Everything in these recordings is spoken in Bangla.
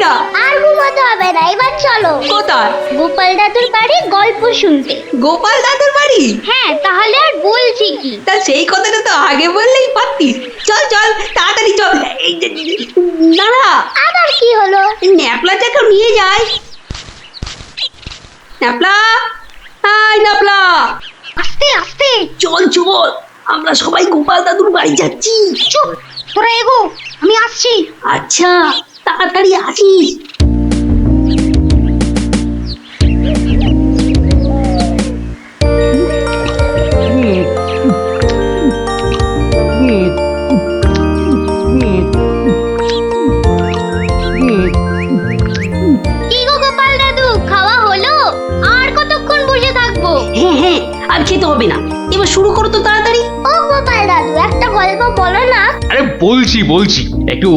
ঘুমোটা। আর ঘুমোতে হবে না, এবার চলো। কোথায়? গোপাল দাদুর বাড়ি গল্প শুনতে। গোপাল দাদুর বাড়ি? হ্যাঁ, তাহলে আর বলছি কি? তা সেই কথাটা তো আগে বললেই পারতিস। চল চল তাড়াতাড়ি চল। এই যে, দাঁড়া, আবার কি হলো? ন্যাপলাটাকে নিয়ে যাই। ন্যাপলা, হাই ন্যাপলা, আস্তে আস্তে। চল চল, আমরা সবাই গোপাল দাদুর বাড়ি যাচ্ছি। চুপ, তোরা এগো, আমি আসছি। আচ্ছা, তাড়াতাড়ি আসিস। কি গো গোপাল দাদু, খাওয়া হলো? আর কতক্ষণ বসে থাকবো? হ্যাঁ হ্যাঁ, আর খেতে হবে না, এবার শুরু করো তো তাড়াতাড়ি। ও গোপাল দাদু, একটা গল্প বলো না। আরে বলছি একটু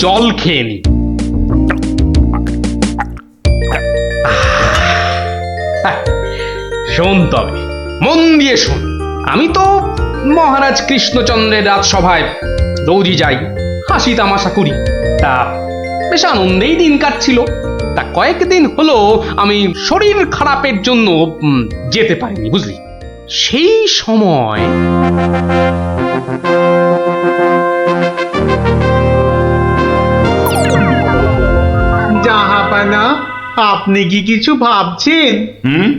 জল খেয়ে নি। শোন তবে, মন দিয়ে শোন। আমি তো মহারাজ কৃষ্ণচন্দ্রের রাজসভায় রোজই যাই, হাসি তামাশা করি, তা বেশ আনন্দেই দিন কাটছিল। তা কয়েকদিন হলো আমি শরীর খারাপের জন্য যেতে পারিনি, বুঝলি। সেই সময় জাহাপানা, আপনি কি কিছু ভাবছেন? হুম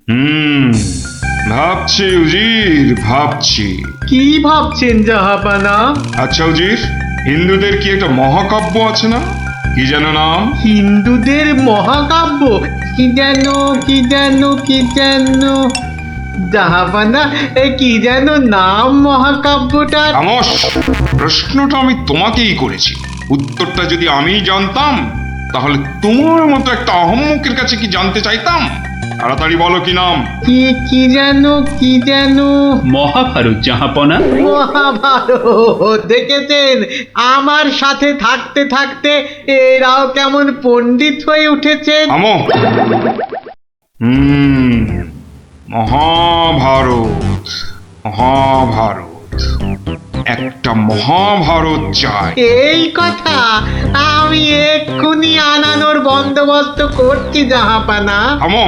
হুম ভাবছি উজির, ভাবছি। কি ভাবছেন জাহাপানা? আচ্ছা উজির, হিন্দুদের কি একটা মহাকাব্য আছে না, কি যেন নাম? হিন্দুদের মহাকাব্য? কি যেন কি যেন কি যেন জাহাপানা, কি যেন নাম মহাকাব্যটার? খামোশ! প্রশ্নটা আমি তোমাকেই করেছি, উত্তরটা যদি আমি জানতাম তাহলে তোমার মতো একটা আহম্মকের কাছে কি জানতে চাইতাম? তাড়াতাড়ি বলো কি নাম। কি কি যেন কি যেন মহাভারত জাহাপনা। মহাভারত! দেখেছেন, আমার সাথে থাকতে থাকতে এরাও কেমন পণ্ডিত হয়ে উঠেছেন। থামো। মহাভারত, মহাভারত, একটা মহাভারত চাই। এই কথা আমি এক্ষুনি আনানোর বন্দোবস্ত করছি জাহাপানা। থামো।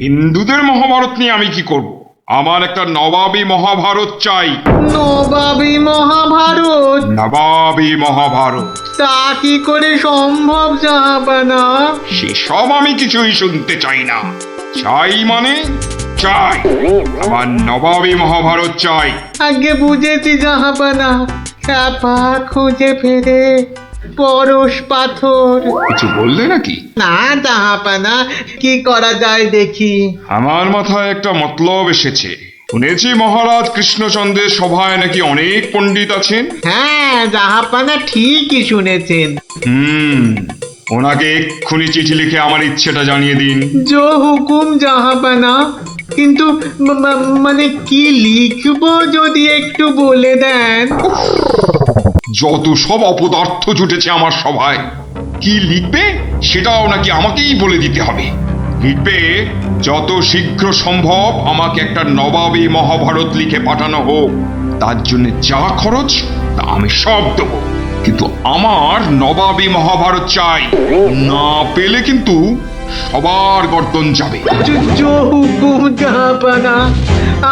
হিন্দুদের মহাভারত নিয়ে আমি কি করব? আমার একটা নবাবী মহাভারত চাই। নবাবী মহাভারত? নবাবী মহাভারত। তা কি করে সম্ভব জাহাপানা? সেসব আমি কিছুই শুনতে চাই না। চাই মানে চাই, আমার নবাবী মহাভারত চাই। আগে বুঝেছি জাহাপানা, চাপা খুঁজে ফেরে পরশ পাথর। কিছু বললে নাকি? না জাহাপানা, কি করা যায় দেখি। আমার মাথায় একটা মতলব এসেছে। শুনেছি মহারাজ কৃষ্ণচন্দ্রের সভায় নাকি অনেক পণ্ডিত আছেন। হ্যাঁ জাহাপানা, ঠিকই শুনেছেন। ওনাকে এক্ষুনি চিঠি লিখে আমার ইচ্ছেটা জানিয়ে দিন। জো হুকুম জাহাপানা, কিন্তু মানে কি লিখবো যদি একটু বলে দেন। যত সব অপদার্থ জুটেছে আমার সভায়, কি লিখবে সেটাও নাকি আমাকেই বলে দিতে হবে। লিখবে, যত শীঘ্র সম্ভব আমাকে একটা নবাবী মহাভারত লিখে পাঠানো হোক, তার জন্য যা খরচ তা আমি সব দেবো, কিন্তু আমার নবাবী মহাভারত চাই। না পেলে কিন্তু সবার গর্দন যাবে। জো হুকুম জাহাপানা,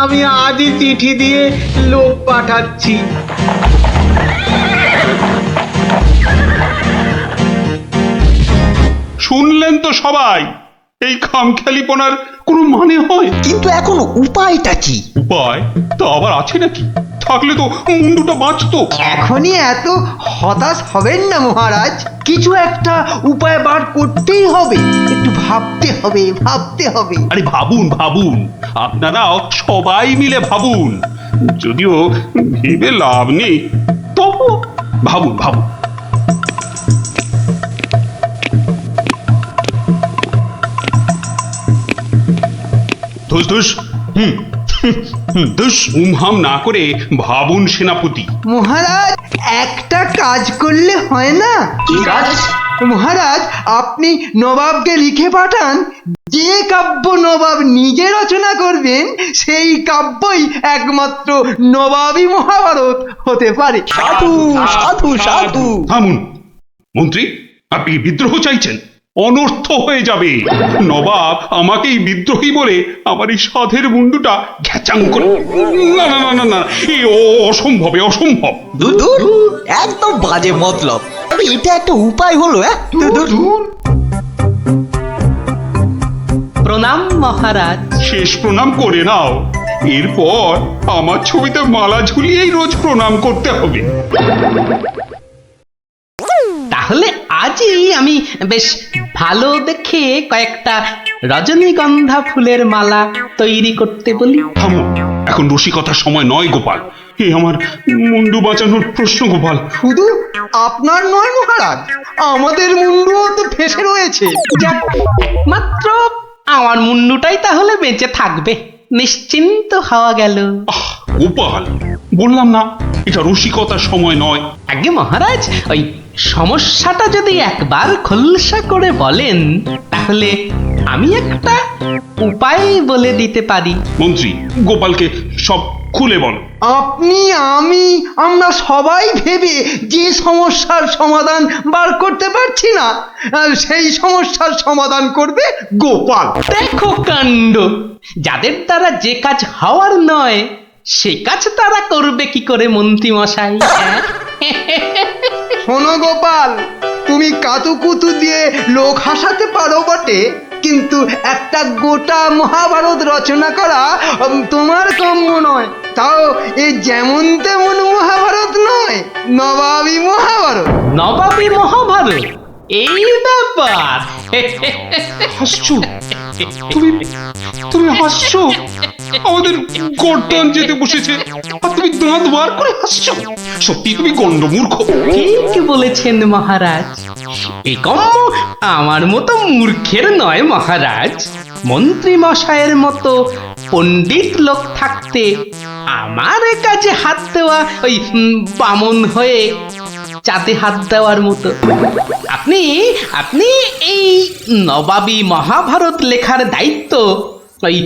আমি আজই চিঠি দিয়ে লোক পাঠাচ্ছি। শুনলেন তো সবাই, এই খামখেয়ালিপনার কোনো মানে হয়? কিন্তু এখন উপায়টা কি? উপায় তা আবার আছে নাকি? থাকলে তো মুন্ডুটা বাঁচতো। এখনই এত হতাশ হবেন না মহারাজ, কিছু একটা উপায় বার করতেই হবে। একটু ভাবতে হবে, ভাবতে হবে। আরে ভাবুন ভাবুন, আপনারাও সবাই মিলে ভাবুন। যদিও ভেবে লাভ নেই, তবু ভাবুন ভাবুন। ধুস ধুস, ধুস, উমহাম না করে ভাবুন সেনাপতি। মহারাজ, একটা কাজ করলে হয় না? কি কাজ? মহারাজ, আপনি নবাবকে লিখে পাঠান, যে কাব্য নবাব নিজে রচনা করবেন সেই কাব্যই একমাত্র নবাবী মহাভারত হতে পারে। সাধু সাধু সাধু। থামুন মন্ত্রী, আপনি কি বিদ্রোহ চাইছেন? অনর্থ হয়ে যাবে। নবাব আমাকেই বিদ্রোহী বলে আমার এই সাধের মুন্ডুটা ঘ্যাচাং করে। না না না না না, এ অসম্ভবে অসম্ভব। দূর দূর, একদম বাজে মতলব। আরে এটা একটা উপায় হলো, হ্যাঁ? দূর দূর। প্রণাম মহারাজ। শেষ প্রণাম করে নাও, এরপর আমার ছবিতে মালা ঝুলিয়েই রোজ প্রণাম করতে হবে। তাহলে আজই আমি বেশ ভালো দেখে কয়েকটা রজনীগন্ধা ফুলের মালা তৈরি করতে বলি। থামো, এখন রসিকতার সময় নয় গোপাল। এ আমার মুন্ডু বাঁচানোর প্রশ্ন গোপাল। শুধু আপনার নয় মহারাজ, আমাদের মুন্ডুও তো ফেসে রয়েছে। যাক, মাত্র আমার মুন্ডুটাই তাহলে বেঁচে থাকবে, নিশ্চিন্ত হওয়া গেল। আহ গোপাল, বললাম না এটা রসিকতার সময় নয়। আগে মহারাজ, ওই সমস্যাটা যদি একবার খোলসা করে বলেন তাহলে আমি একটা উপায় বলে দিতে পারি। মন্ত্রী, গোপালকে সব খুলে বলো। আপনি, আমি, আমরা সবাই ভেবে যে সমস্যার সমাধান বার করতে পারছি না, সেই সমস্যার সমাধান করবে গোপাল। দেখো কাণ্ড, যাদের দ্বারা যে কাজ হওয়ার নয় সে কাজ তারা করবে কি করে মন্ত্রী মশাই? শোনো গোপাল, তুমি কাতুকুতু দিয়ে লোক হাসাতে পারো বটে, কিন্তু একটা গোটা মহাভারত রচনা করা তোমার কাম্য নয়। তাও এ যেমন তেমন মহাভারত নয়, নবাবী মহাভারত। নবাবী মহাভারত, এই ব্যাপার। হাসছো তুমি? তুমি হাসছো? আমাদের গর্দান যেতে বসেছে আর তুমি দাঁত বার করে হাসছো? সত্যি তুমি গন্ডমূর্খ। ঠিক বলেছেন মহারাজ, এই কম্ম আমার মতো মূর্খের নয় মহারাজ। মন্ত্রী মশাইয়ের মতো পণ্ডিত লোক থাকতে আমার কাজে হাত দেওয়া ওই বামন হয়ে চাঁদে হাত দেওয়ার মতো। আপনি আপনি এই নবাবী মহাভারত লেখার দায়িত্ব ওই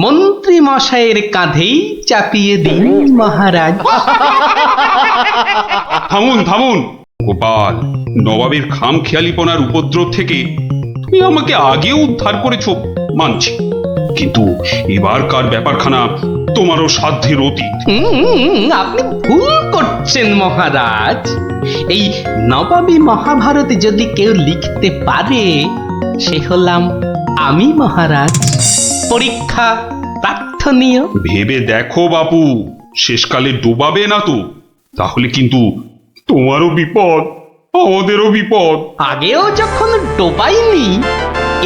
মন্ত্রী মশাইয়ের কাঁধেই চাপিয়ে দিন মহারাজ। থামুন থামুন গোপাল, নবাবের খামখেয়ালিপনার উপদ্রব থেকে তুমি আমাকে আগেও উদ্ধার করেছো মানছি, কিন্তু এবারকার ব্যাপারখানা তোমারও সাধ্যের অতীত। আপনি ভুল করছেন মহারাজ। এই নবাবী মহাভারত যদি কেউ লিখতে পারে সে হলাম আমি মহারাজ। পরীক্ষা প্রার্থনীয়। ভেবে দেখো বাপু, শেষকালে ডোবাবে না তো, তাহলে কিন্তু তোমারও বিপদ আমাদেরও বিপদ। আগেও যখন ডোবাইনি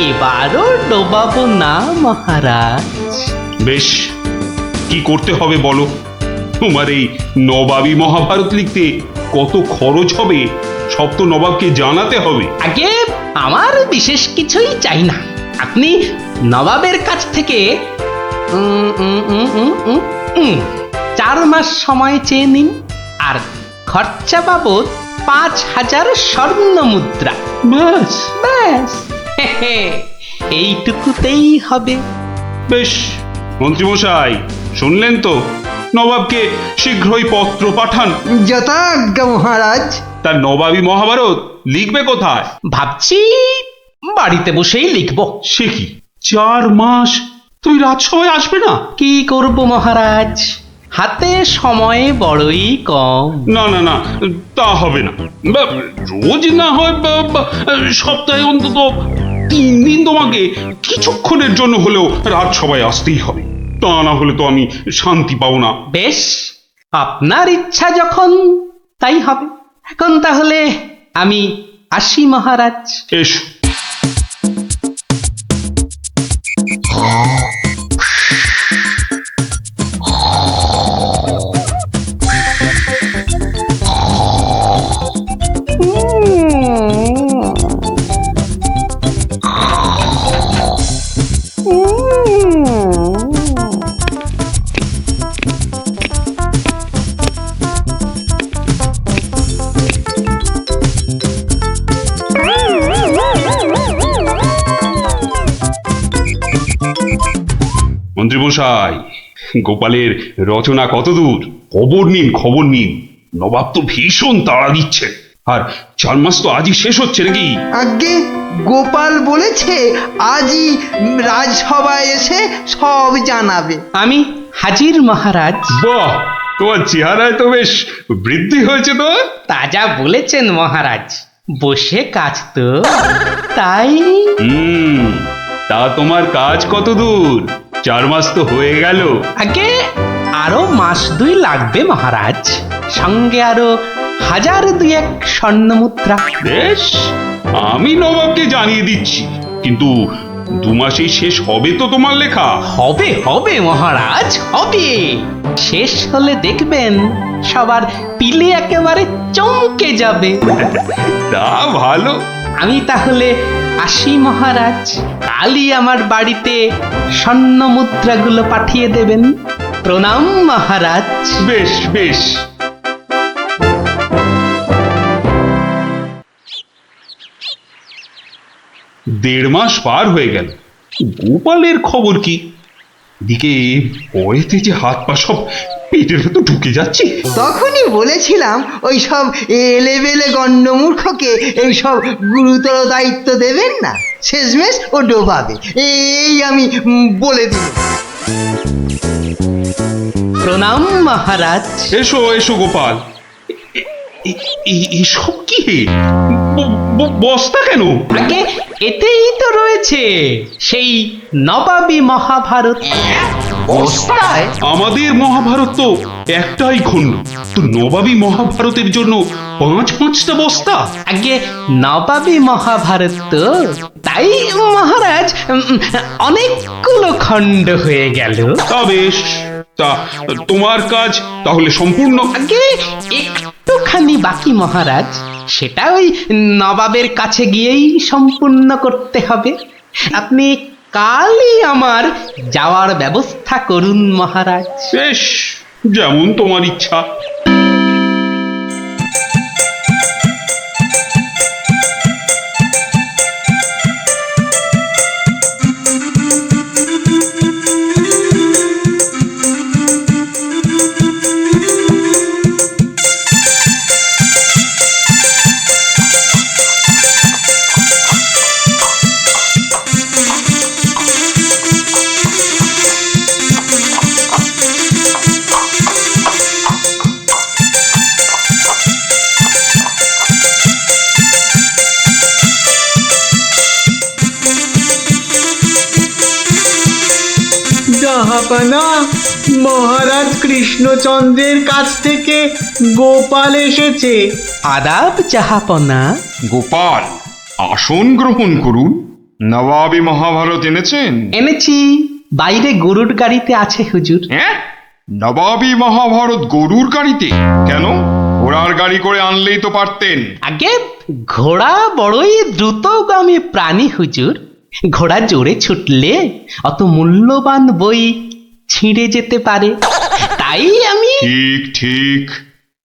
এবারও ডোবাবো না মহারাজ। বেশ, কি করতে হবে বলো? তোমার এই নবাবী মহাভারত লিখতে কত খরচ হবে সব তো নবাবকে জানাতে হবে। আগে আমার বিশেষ কিছুই চাই না, আপনি নবাবের কাছ থেকে 4 মাস সময় চেয়ে নিন, আর খরচা বাবদ 5000 স্বর্ণ মুদ্রা। ব্যাস ব্যাস, এইটুকুতেই হবে। বেশ, মন্ত্রীমশাই শুনলেন তো, নবাবকে শীঘ্রই পত্র পাঠান। যথাজ্ঞা মহারাজ। তার নবাবী মহাভারত লিখবে কোথায়? ভাবছি বাড়িতে বসেই লিখব। সে কি, 4 মাস তুমি রাজসভায় আসবে না? কি করব মহারাজ, হাতে সময় বড়ই কম। না না না, তা হবে না। রোজ না হয় সপ্তাহে অন্তত 3 দিন তোমাকে কিছুক্ষণের জন্য হলেও রাজসভায় আসতেই হবে, তা না হলে তো আমি শান্তি পাবো না। বেশ, আপনার ইচ্ছা যখন তাই হবে। এখন তাহলে আমি আসি মহারাজ। এসো। মন্ত্রীমশাই, গোপালের রচনা কতদূর? খবর নিন খবর নিন, নবাব তো ভীষণ তাড়া দিচ্ছে। আর 4 মাস তো আজই শেষ হচ্ছে নাকি? আগে গোপাল বলেছে আজই রাজসভায় এসে সব জানাবে। আমি হাজির মহারাজ। বাহ, তোমার চেহারায় তো বেশ বৃদ্ধি হয়েছে তো। তাজা বলেছেন মহারাজ, বসে কাজ তো তাই। তা তোমার কাজ কত দূর? 4 মাস তো হয়ে গেল। আগে আরো মাস 2 লাগবে মহারাজ, সঙ্গে আরো 1002 স্বর্ণ মুদ্রা। বেশ, আমি নবাবকে জানিয়ে দিচ্ছি, কিন্তু 2 মাসেই শেষ হবে তো তোমার লেখা? হবে হবে মহারাজ, হবে। শেষ হলে দেখবেন সবার পিলে একেবারে চমকে যাবে। তা ভালো। আমি তাহলে আসি মহারাজ, কালই আমার বাড়িতে স্বর্ণ মুদ্রাগুলো পাঠিয়ে দেবেন। প্রণাম মহারাজ। বেশ বেশ। দেড় মাস পার হয়ে গেল, গোপালের খবর কি? এদিকে পড়েতে যে হাত পা সব পেটের ভেতর ঢুকে যাচ্ছে। তখনই বলেছিলাম ওই সব এলেবেলে গণ্ডমূর্খকে এই সব গুরুতর দায়িত্ব দেবেন না, শেষমেশ ও ডোবাবে, এই আমি বলে দিই। প্রণাম মহারাজ। এসো এসো গোপাল। এসব কি? বস্তা কেন? আগে এতেই তো রয়েছে সেই নবাবী মহাভারত। বস্তায়? আমাদের মহাভারত তো একটাই খণ্ড, তো নবাবী মহাভারতের জন্য 5-5টা বস্তা? আগে নবাবী মহাভারত তো, তাই মহারাজ অনেকগুলো খণ্ড হয়ে গেল। তা বেশ, তা তোমার কাজ তাহলে সম্পূর্ণ। আগে একটুখানি বাকি মহারাজ, সেটা ওই নবাবের কাছে গিয়েই সম্পূর্ণ করতে হবে। আপনি কালই আমার যাওয়ার ব্যবস্থা করুন মহারাজ। বেশ, যেমন তোমার ইচ্ছা। জাহাপানা, মহারাজ কৃষ্ণচন্দ্রের কাছ থেকে গোপাল এসেছে। আদাব জাহাপনা। গোপাল, আসন গ্রহণ করুন। নবাবী মহাভারত এনেছেন? এনেছি, বাইরে গরুর গাড়িতে আছে হুজুর। হ্যাঁ, নবাবী মহাভারত গরুর গাড়িতে? কেন, ঘোড়ার গাড়ি করে আনলেই তো পারতেন। আগে ঘোড়া বড়ই দ্রুতগামী প্রাণী হুজুর, ঘোড়া জোরে ছুটলে অত মূল্যবান বই ছিঁড়ে যেতে পারে, তাই আমি ঠিক ঠিক।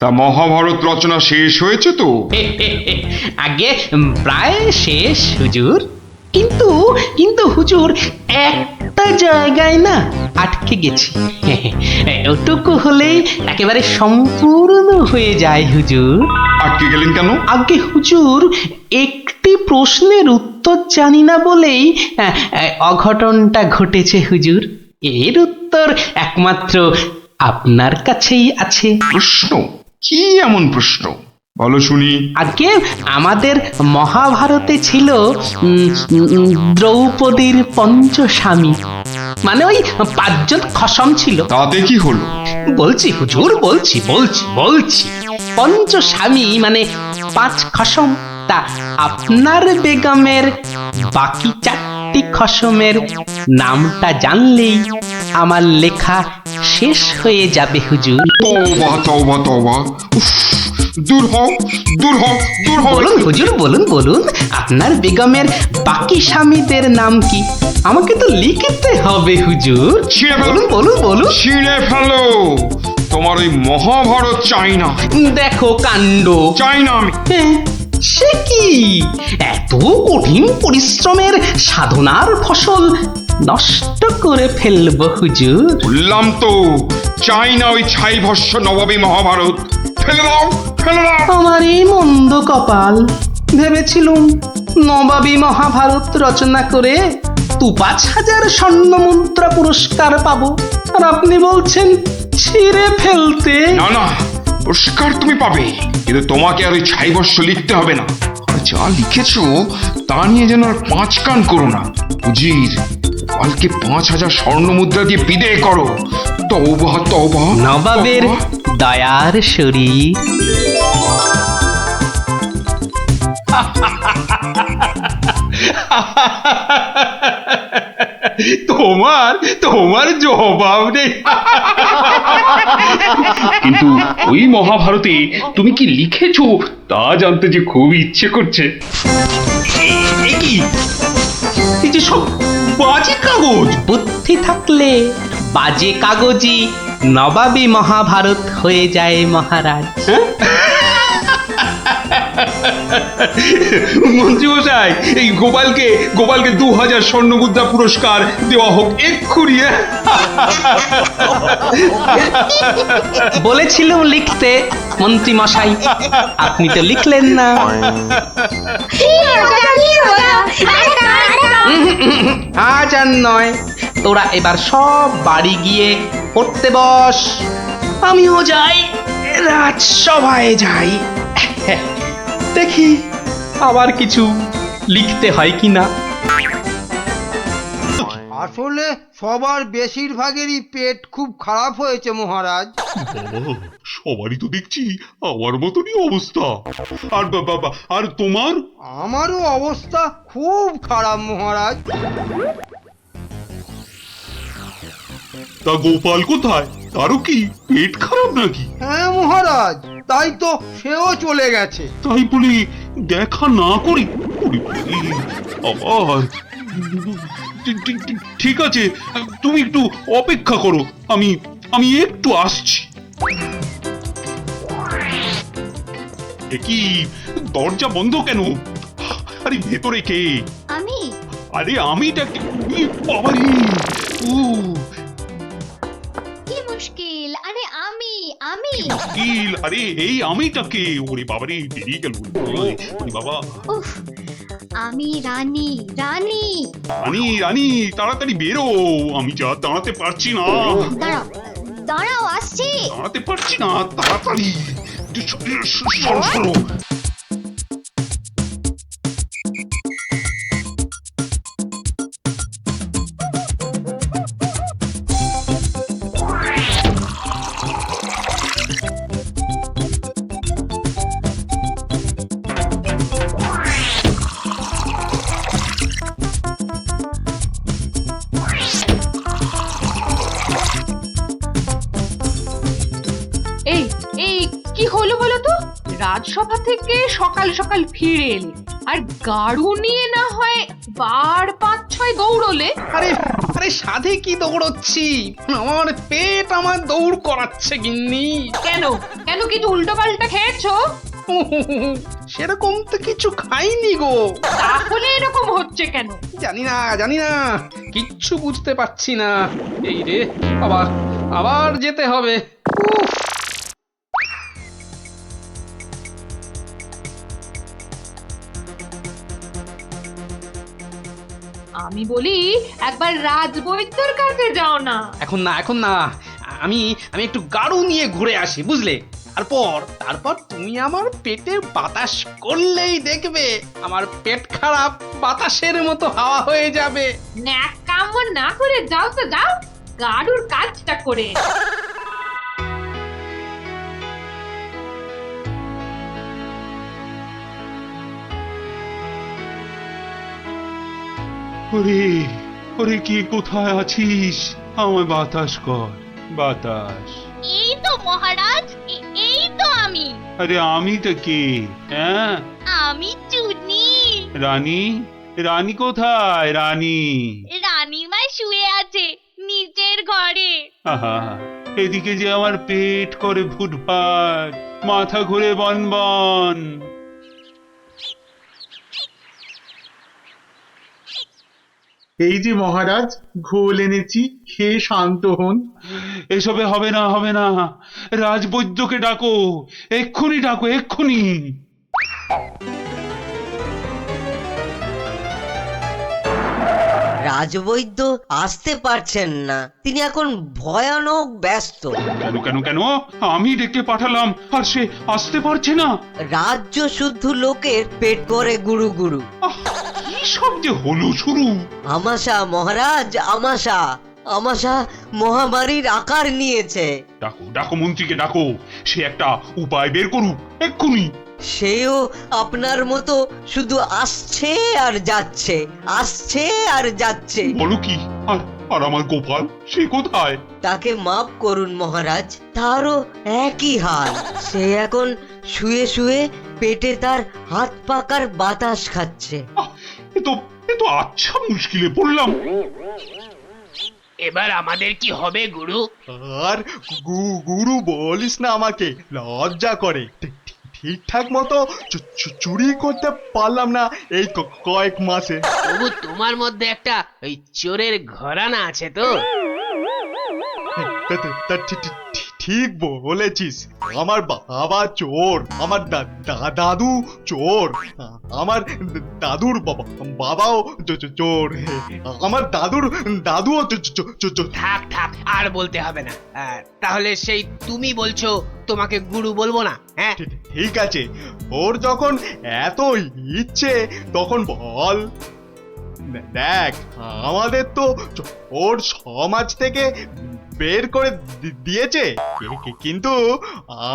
তা মহাভারত রচনা শেষ হয়েছে তো? আগে প্রায় শেষ হুজুর, কিন্তু কিন্তু হুজুর একটা জায়গায় না আটকে গেছি। ওটুকু হলেই একেবারে সম্পূর্ণ হয়ে যায় হুজুর। আটকে গেলেন কেন? আগে হুজুর একটি প্রশ্নের উত্তর জানি না বলেই অঘটনটা ঘটেছে হুজুর। এর উত্তর একমাত্র আপনার কাছেই আছে। প্রশ্ন? কি এমন প্রশ্ন, বলো শুনি। আগে আমাদের মহাভারতে ছিল দ্রৌপদীর পঞ্চস্বামী, মানে ওই 5 জন খসম ছিল। তাতে কি হলো? বলছি হুজুর, বলছি বলছি বলছি পঞ্চস্বামী মানে 5 খসম। তা আপনার বেগমের বাকি 4টি খসমের নামটা জানলেই আমার লেখা শেষ হয়ে যাবে হুজুর। তওবা তওবা তওবা, উফ, দূর হও দূর হও দূর হও। বলুন হুজুর, বলুন বলুন, আপনার বেগমের বাকি স্বামীদের নাম কি? আমাকে তো লিখতে হবে হুজুর। ছিঁড়ে ফেলো। বলুন বলুন বলুন। ছিঁড়ে ফেলো, তোমার ওই মহাভারত চাই না। দেখো কাণ্ড। চাই না আমি। সে কি, এত কঠিন পরিশ্রমের সাধনার ফসল নষ্ট করে ফেলবো হুজুর? বললাম তো, চাই না ওই ছাই ভস্য নবাবী মহাভারত। ফেলে দাও, ফেলে দাও। আমার এই মন্দ কপাল, ভেবেছিলুম নবাবী মহাভারত রচনা করে ৫,০০০ স্বর্ণ মুদ্রা পুরস্কার পাবো, আর আপনি বলছেন ছিঁড়ে ফেলতে। না না, পুরস্কার তুমি পাবে, কিন্তু তোমাকে আর ওই ছাইবর্ষ লিখতে হবে না। আর যা লিখেছো তা নিয়ে যেন আর ৫ কান করো না। উজির, কালকে ৫,০০০ স্বর্ণ মুদ্রা দিয়ে বিদেয় করো। তওবা তওবা। নবাবের দয়ার শরীর। তোমার তোমার জবাব নেই। কিন্তু ওই মহাভারতে তুমি কি লিখেছো তা জানতে যে খুব ইচ্ছে করছে। এই কি, এই যে সব বাজে কাগজ। বুদ্ধি থাকলে বাজে কাগজই নবাবী মহাভারত হয়ে যায় মহারাজ। মন্ত্রী মশাই, এই গোপালকে ২,০০০ স্বর্ণ মুদ্রা পুরস্কার দেওয়া হোক এক্ষুনি। বলেছিলুম লিখতে মন্ত্রী মশাই, আপনি তো লিখলেন না। আজ আর নয়, তোরা এবার সব বাড়ি গিয়ে পড়তে বস। আমিও যাই, রাজসভায় যাই, দেখি আবার কিছু লিখতে হয় কিনা। আসলে সবার বেশিরভাগেরই পেট খুব খারাপ হয়েছে মহারাজ। সবারই তো দেখছি আমার মতনই অবস্থা। আর বাবা, আর তোমার? আমারও অবস্থা খুব খারাপ মহারাজ। তা গোপাল কোথায়? তারও কি পেট খারাপ নাকি? হ্যাঁ মহারাজ, তাই তো সেও চলে গেছে। তাই বলি দেখা না করি? আবার ঠিক আছে, তুমি একটু অপেক্ষা করো, আমি একটু আসছি। এ কি, দরজা বন্ধ কেন? আরে ভেতরে কে? আমি আরে আমিটা বাবারি। ও কি মুশকিল, আরে আমি আমি মুশকিল, আরে এই আমিটাকে, ওরে বাবারে বেরিয়ে গেল। ওরে বাবা। উফ, আমি রানী রানী। রানী রানী, তাড়াতাড়ি বেরো, আমি যা দাঁড়াতে পারছি না। দাঁড়াও দাঁড়াও, আসছি। দাঁড়াতে পারছি না, তাড়াতাড়ি সরো সরো। এই এই কি হলো বলো তো? রাজসভা থেকে সকাল সকাল ফিরে এলে, আর গাড়ু নিয়ে না হয় বার ৫-৬ দৌড়লে। আরে আরে সাধে কি দৌড়চ্ছি, আমার পেট আমার দৌড় করাচ্ছে গিন্নি। কেন কেন কিছু উল্টো পাল্টা খেয়েছো? সেরকম তো কিছু খাইনি গো। তাহলে এরকম হচ্ছে কেন? জানি না, কিচ্ছু বুঝতে পারছি না। এই রে, আবার আবার যেতে হবে। উফ। আমি বলি একবার রাজবৈদ্যর কাছে যাও না। এখন না, আমি একটু গাড়ু নিয়ে ঘুরে আসি, বুঝলে? তারপর তুমি আমার পেটে বাতাস করলেই দেখবে আমার পেট খারাপ বাতাসের মতো হাওয়া হয়ে যাবে। ন্যাক কাম না করে যাও তো যাও, গাড়ুর কাজটা করে। ওরে ওরে, কে কোথায় আছিস? আমায় বাতাস কর, বাতাস। এই তো মহারাজ, এই তো আমি। আরে আমিটা কে? হ্যাঁ, আমি চুনি। রানী, রানী কোথায়? রানী রানীমা শুয়ে আছে নিচের ঘরে। আহা, এদিকে যে আমার পেট করে ফুটফাট, মাথা ঘুরে বনবন। এই যে মহারাজ, ঘোল এনেছি, খেয়ে শান্ত হন। এসবে হবে না, হবে না, রাজবৈদ্যকে ডাকো, এক্ষুনি ডাকো, এক্ষুনি। রাজবৈদ্য আসতে পারছেন না, তিনি এখন ভয়ানক ব্যস্ত। কেন কেন কেন? আমি ডেকে পাঠালাম আর সে আসতে পারছে না। রাজ্য শুদ্ধ লোকের পেট করে গুরু গুরু। আহ, কি সব যে হলো শুরু! আমাশা মহারাজ, আমাশা আমাশা মহামারীর আকার নিয়েছে। ডাকো ডাকো, মন্ত্রীকে ডাকো, সে একটা উপায় বের করুক এক্ষুনি। সেও আপনার মতো শুধু আসছে আর যাচ্ছে, আসছে আর যাচ্ছে। বলো কি? আর আর আমার গোপাল, সে কোথায়? তাকে মাফ করুন মহারাজ, তারও একই হাল। সে এখন শুয়ে শুয়ে পেটে তার হাত পাকার বাতাস খাচ্ছে। আহ, এ তো আচ্ছা মুশকিলে পড়লাম। এবার আমাদের কি হবে গুরু? আর গুরু বলিস না, আমাকে লজ্জা করে। ঠিকঠাক মতো চুরি করতে পারলাম না এই কয়েক মাসে। তবু তোমার মধ্যে একটা ওই চোরের ঘরানা আছে তো? ঠিক বলেছিস, আমার বাবা চোর, আমার দাদু চোর, আমার দাদুর বাবাও চোর, আমার দাদুর দাদুও চোর। থাক থাক, আর বলতে হবে না। তাহলে সেই তুমি বলছো তোমাকে গুরু বলবো না? হ্যাঁ, ঠিক আছে, ওর যখন এত ইচ্ছে তখন বল। দেখ, আমাদের তো ওর সমাজ থেকে বের করে দিয়েছে, কিন্তু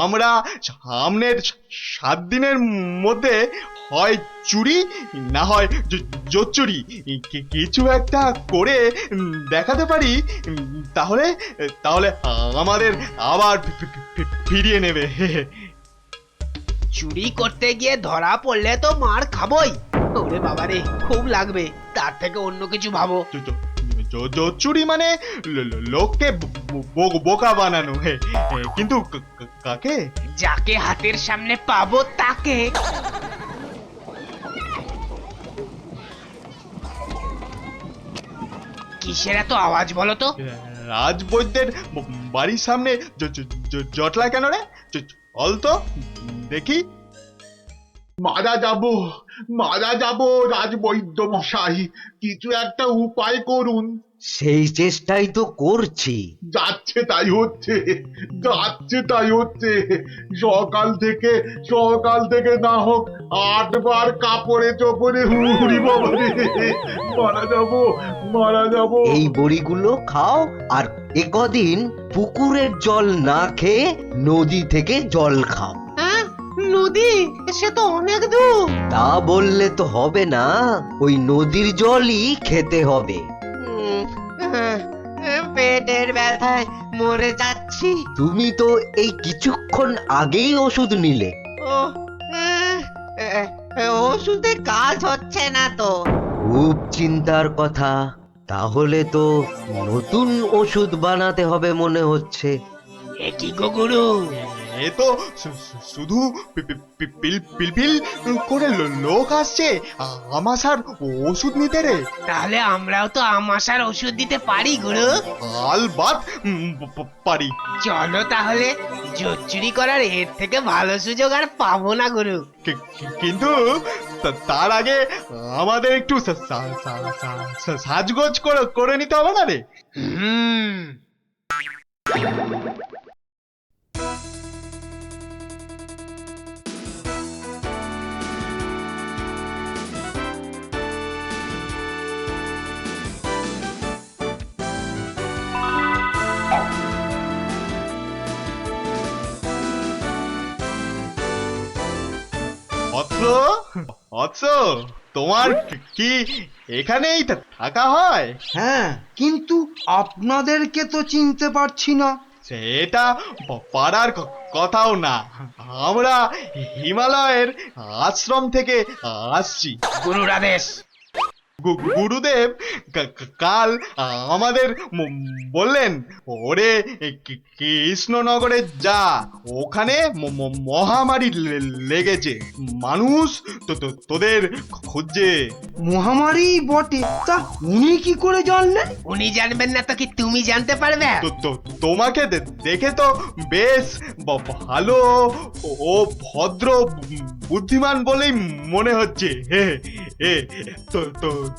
আমরা সামনের 7 দিনের মধ্যে হয় চুরি না হয় জোচ্চুরি কিছু একটা করে দেখাতে পারি, তাহলে তাহলে আমাদের আবার ফিরিয়ে নেবে। চুরি করতে গিয়ে ধরা পড়লে তো মার খাবোই। ওরে বাবারে, খুব লাগবে। তার থেকে অন্য কিছু ভাবো। চুরি মানে লোককে বোকা বানানো, কিন্তু কাকে? যাকে হাতের সামনে পাবো তাকে। কিসের এত আওয়াজ বলো তো? রাজবৈদ্যের বাড়ির সামনে জটলা কেন রে? চল তো দেখি। মারা যাব রাজবৈদ্য মশাই, কিছু একটা উপায় করুন। সেই চেষ্টাই তো করছি। যাচ্ছে তাই হচ্ছে, যাচ্ছে তাই হচ্ছে। সকাল থেকে না হোক 8 বার কাপড়ে চোপড়ে হুড়ি বাবা রে, মারা যাব। এই বড়িগুলো খাও, আর একদিন পুকুরের জল না খেয়ে নদী থেকে জল খাও। নদী? সে তো অনেক দূর। তা বললে তো হবে না, ওই নদীর জলই খেতে হবে। পেটের ব্যথায় মরে যাচ্ছি। তুমি তো এই কিছুক্ষণ আগেই ওষুধ নিলে। ওষুধে কাজ হচ্ছে না তো। খুব চিন্তার কথা, তাহলে তো নতুন ওষুধ বানাতে হবে মনে হচ্ছে। এ কি গো গুরু? এ তো শুধু পিলপিল করে লোক আসছে আমাশার ওষুধ নিতে রে। তাহলে আমরাও তো আমাশার ওষুধ দিতে পারি গুরু। আলবাত পারি। চলো তাহলে, জোচ্চুরি করার এর থেকে ভালো সুযোগ আর পাবো না গুরু। কিন্তু তার আগে আমাদের একটু সাজগোজ করে নিতে হবে না রে? হুম। তোমার কি এখানেই থাকা হয়? হ্যাঁ, কিন্তু আপনাদেরকে তো চিনতে পারছি না। সেটা পারার কথাও না, আমরা হিমালয়ের আশ্রম থেকে আসছি। গুরুর আদেশ। গুরুদেব কাল আমাদের বললেন, ওরে কৃষ্ণনগরে যা, ওখানে মহামারী লেগেছে, মানুষ তোদের খুঁজছে। মহামারী বটে, তা উনি কি করে জানলেন? উনি জানবেন না তো কি তুমি জানতে পারবে? তোমাকে দেখে তো বেশ ভালো ও ভদ্র বুদ্ধিমান বলেই মনে হচ্ছে।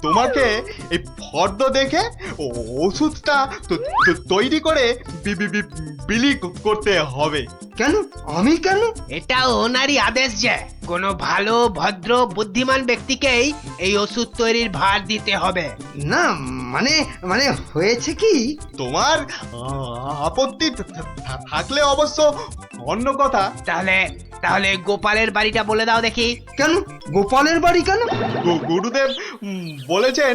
তোমাকে এই ফর্দ দেখে ওষুধটা তৈরি করে বিলি করতে হবে। কেন? আমি কেন? এটা ওনারই আদেশ যে কোনো ভালো ভদ্র বুদ্ধিমান ব্যক্তিকেই এই ওষুধ তৈরির ভার দিতে হবে। না মানে মানে হয়েছে কি, তোমার আপত্তি থাকলে অবশ্য অন্য কথা। তাহলে তাহলে গোপালের বাড়িটা বলে দাও দেখি। কেন গোপালের বাড়ি কেন? গুরুদেব বলেছেন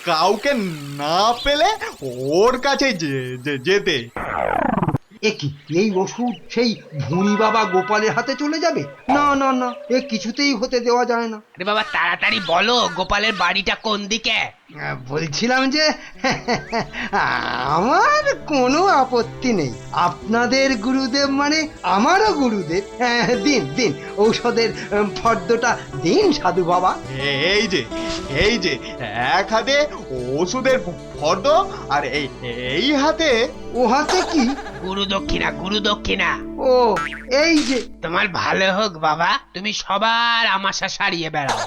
কাউকে না পেলে ওর কাছে যেতে। কি এই ওষুধ সেই ভুঁড়ি বাবা গোপালের হাতে চলে যাবে? না না না, এ কিছুতেই হতে দেওয়া যায় না। আরে বাবা তাড়াতাড়ি বলো, গোপালের বাড়িটা কোন দিকে? বলছিলাম যে আমার কোনো আপত্তি নেই, আপনাদের গুরুদেব মানে আমারও গুরুদেব। দিন দিন ঔষধের ফর্দটা দিন সাধু বাবা। এই যে এক হাতে ওষুধের ফর্দ, আর এই হাতে। ও হাতে কি? গুরু দক্ষিণা, গুরু দক্ষিণা। ও এই যে। তোমার ভালো হোক বাবা, তুমি সবার আমাশা সারিয়ে বেড়াও।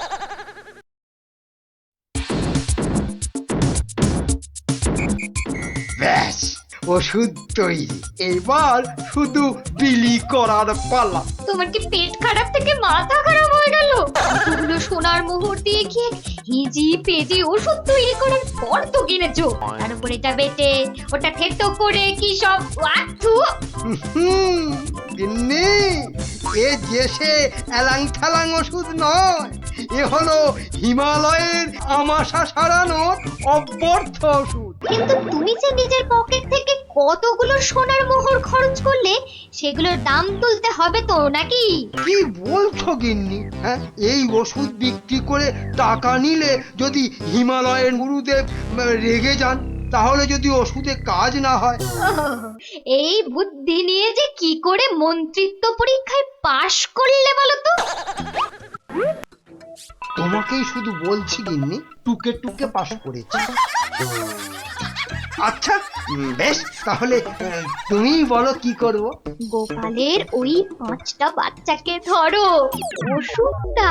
ব্যাস, ওষুধ তৈরি, এবার শুধু বিলি করার পালা। তোমার কি পেট খারাপ থেকে মাথা খারাপ হয়ে গেল? এতগুলো সোনার মোহর দিয়ে গিয়ে হিজি পেজি ওষুধ তৈরি করার পর তো কিনেছো, তার উপরে এটা বেটে ওটা থেতো করে কি সব ওয়াথু। গিন্নি, এ যে সে এলাং থালাং ওষুধ নয়, এ হলো হিমালয়ের আমাশা সারানোর অব্যর্থ ওষুধ। কিন্তু তুমি যে নিজের পকেট থেকে কতগুলো সোনার মোহর খরচ করলে, সেগুলোর দাম তুলতে হবে তো নাকি? কি বলছো গিন্নি? হ্যাঁ, এই ওষুধ বিক্রি করে টাকা নিলে যদি হিমালয়ের গুরুদেব রেগে যান, তাহলে যদি ওষুধে কাজ না হয়। এই বুদ্ধি নিয়ে যে কি করে মন্ত্রিত্ব পরীক্ষায় পাশ করলে বলো তো? তোমাকেই শুধু বলছি গিন্নি, টুকে টুকে পাশ করেছি। আচ্ছা বেশ, তাহলে তুমিই বলো কি করব। গোপালের ওই 5টা বাচ্চাকে ধরো ওষুধটা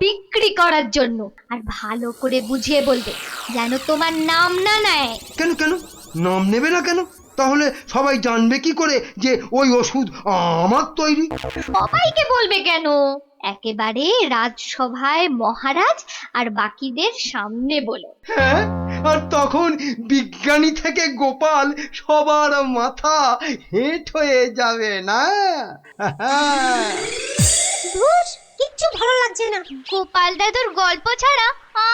বিক্রি করার জন্য, আর ভালো করে বুঝিয়ে বলবে যেন তোমার নাম না নেয়। কেন কেন নাম নেবে না কেন? তাহলে সবাই জানবে কি করে যে ওই ওষুধ আমার তৈরি? সবাইকে বলবে কেন, একেবারে রাজসভায় মহারাজ আর বাকিদের সামনে বলো। হ্যাঁ, আর তখন বিজ্ঞানী থেকে গোপাল সবার মাথা হেঁট হয়ে যাবে না? কিচ্ছু ভালো লাগছে না, গোপাল দাদুর গল্প ছাড়া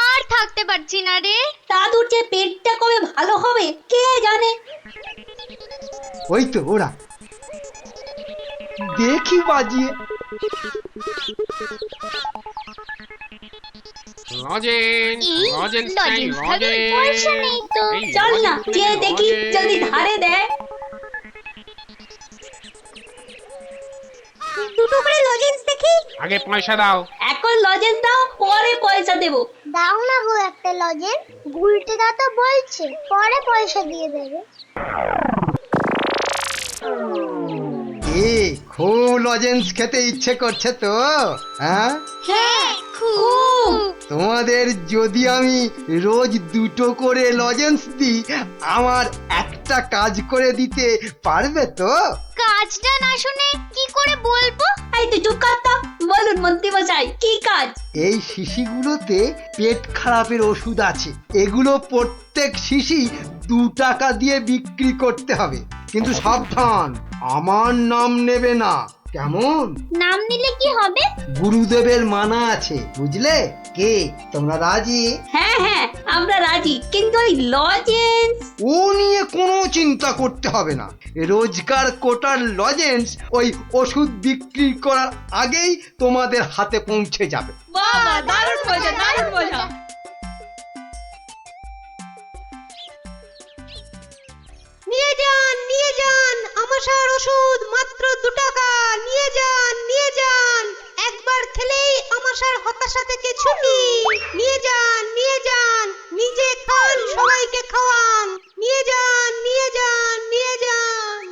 আর থাকতে পারছি না রে। দাদুর যে পেটটা কবে ভালো হবে কে জানে। ওই তো ওরা, দেখি বাজিয়ে। চল না যে দেখি যদি ধারে দেয়। দুটো করে লজেন্স দেখি। আগে পয়সা দাও। এখন লজেন্স দাও, পরে পয়সা দেব। দাও না গো একটা লজেন্স, গুলটে দা তো বলছে পরে পয়সা দিয়ে দেবে। খুব লজেন্স খেতে ইচ্ছে করছে তো? হ্যাঁ হ্যাঁ খুব। তোমাদের যদি আমি রোজ 2টো করে লজেন্স দিই, আমার একটা কাজ করে দিতে পারবে তো? কাজটা না শুনে কি করে বলবো? এই তো চুপ কর তো, বলুন মন্ত্রী মশাই কি কাজ? এই শিশিগুলোতে পেট খারাপের ওষুধ আছে, এগুলো প্রত্যেক শিশি 2 টাকা দিয়ে বিক্রি করতে হবে, কিন্তু সাবধান, আমার নাম নেবে না, কেমন? নাম নিলে কি হবে? গুরুদেবের মানা আছে, বুঝলে? কে তোমরা রাজি? হ্যাঁ হ্যাঁ আমরা রাজি, কিন্তু ওই লজেন্স ও নিয়ে কোনো চিন্তা করতে হবে না, রোজকার কোটার লজেন্স ওই ওষুধ বিক্রি করার আগেই তোমাদের হাতে পৌঁছে যাবে। বাবা দারুণ মজা, দারুণ মজা। আমাশার ওষুধ মাত্র 2 টাকা, নিয়ে যান নিয়ে যান, একবার খেলেই আমাশার হতাশা থেকে ছুটি। নিয়ে যান নিয়ে যান, নিজে খান সবাইকে খাওয়ান, নিয়ে যান নিয়ে যান নিয়ে যান।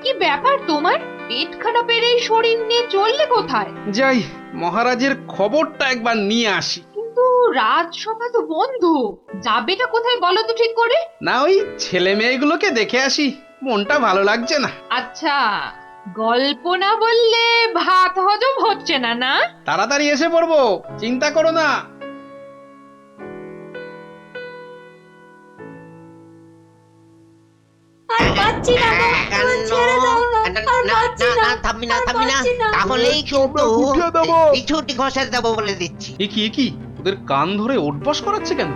কি ব্যাপার তোমার? পেট খারাপের এই শরীর নিয়ে চললে কোথায়? যাই মহারাজের খবরটা একবার নিয়ে আসি। কিন্তু রাজসভা তো বন্ধ, যাবেটা কোথায় বলো তো ঠিক করে? না ওই ছেলে মেয়েগুলোকে দেখে আসি, মনটা ভালো লাগছে না। আচ্ছা, গল্প না বললে ভাত হজম হচ্ছে না না? তাড়াতাড়ি এসে পড়বো, চিন্তা করো না। আর পাচ্ছি না গো, আমার ছেড়ে দাও না, আর পাচ্ছি না, থামবি না আর থামবি না, পাচ্ছি না। তাহলেই কিন্তু এই ছুটি ঘষে দেবো বলে দিচ্ছি। এ কি ওদের কান ধরে ওঠবস করাচ্ছে কেন?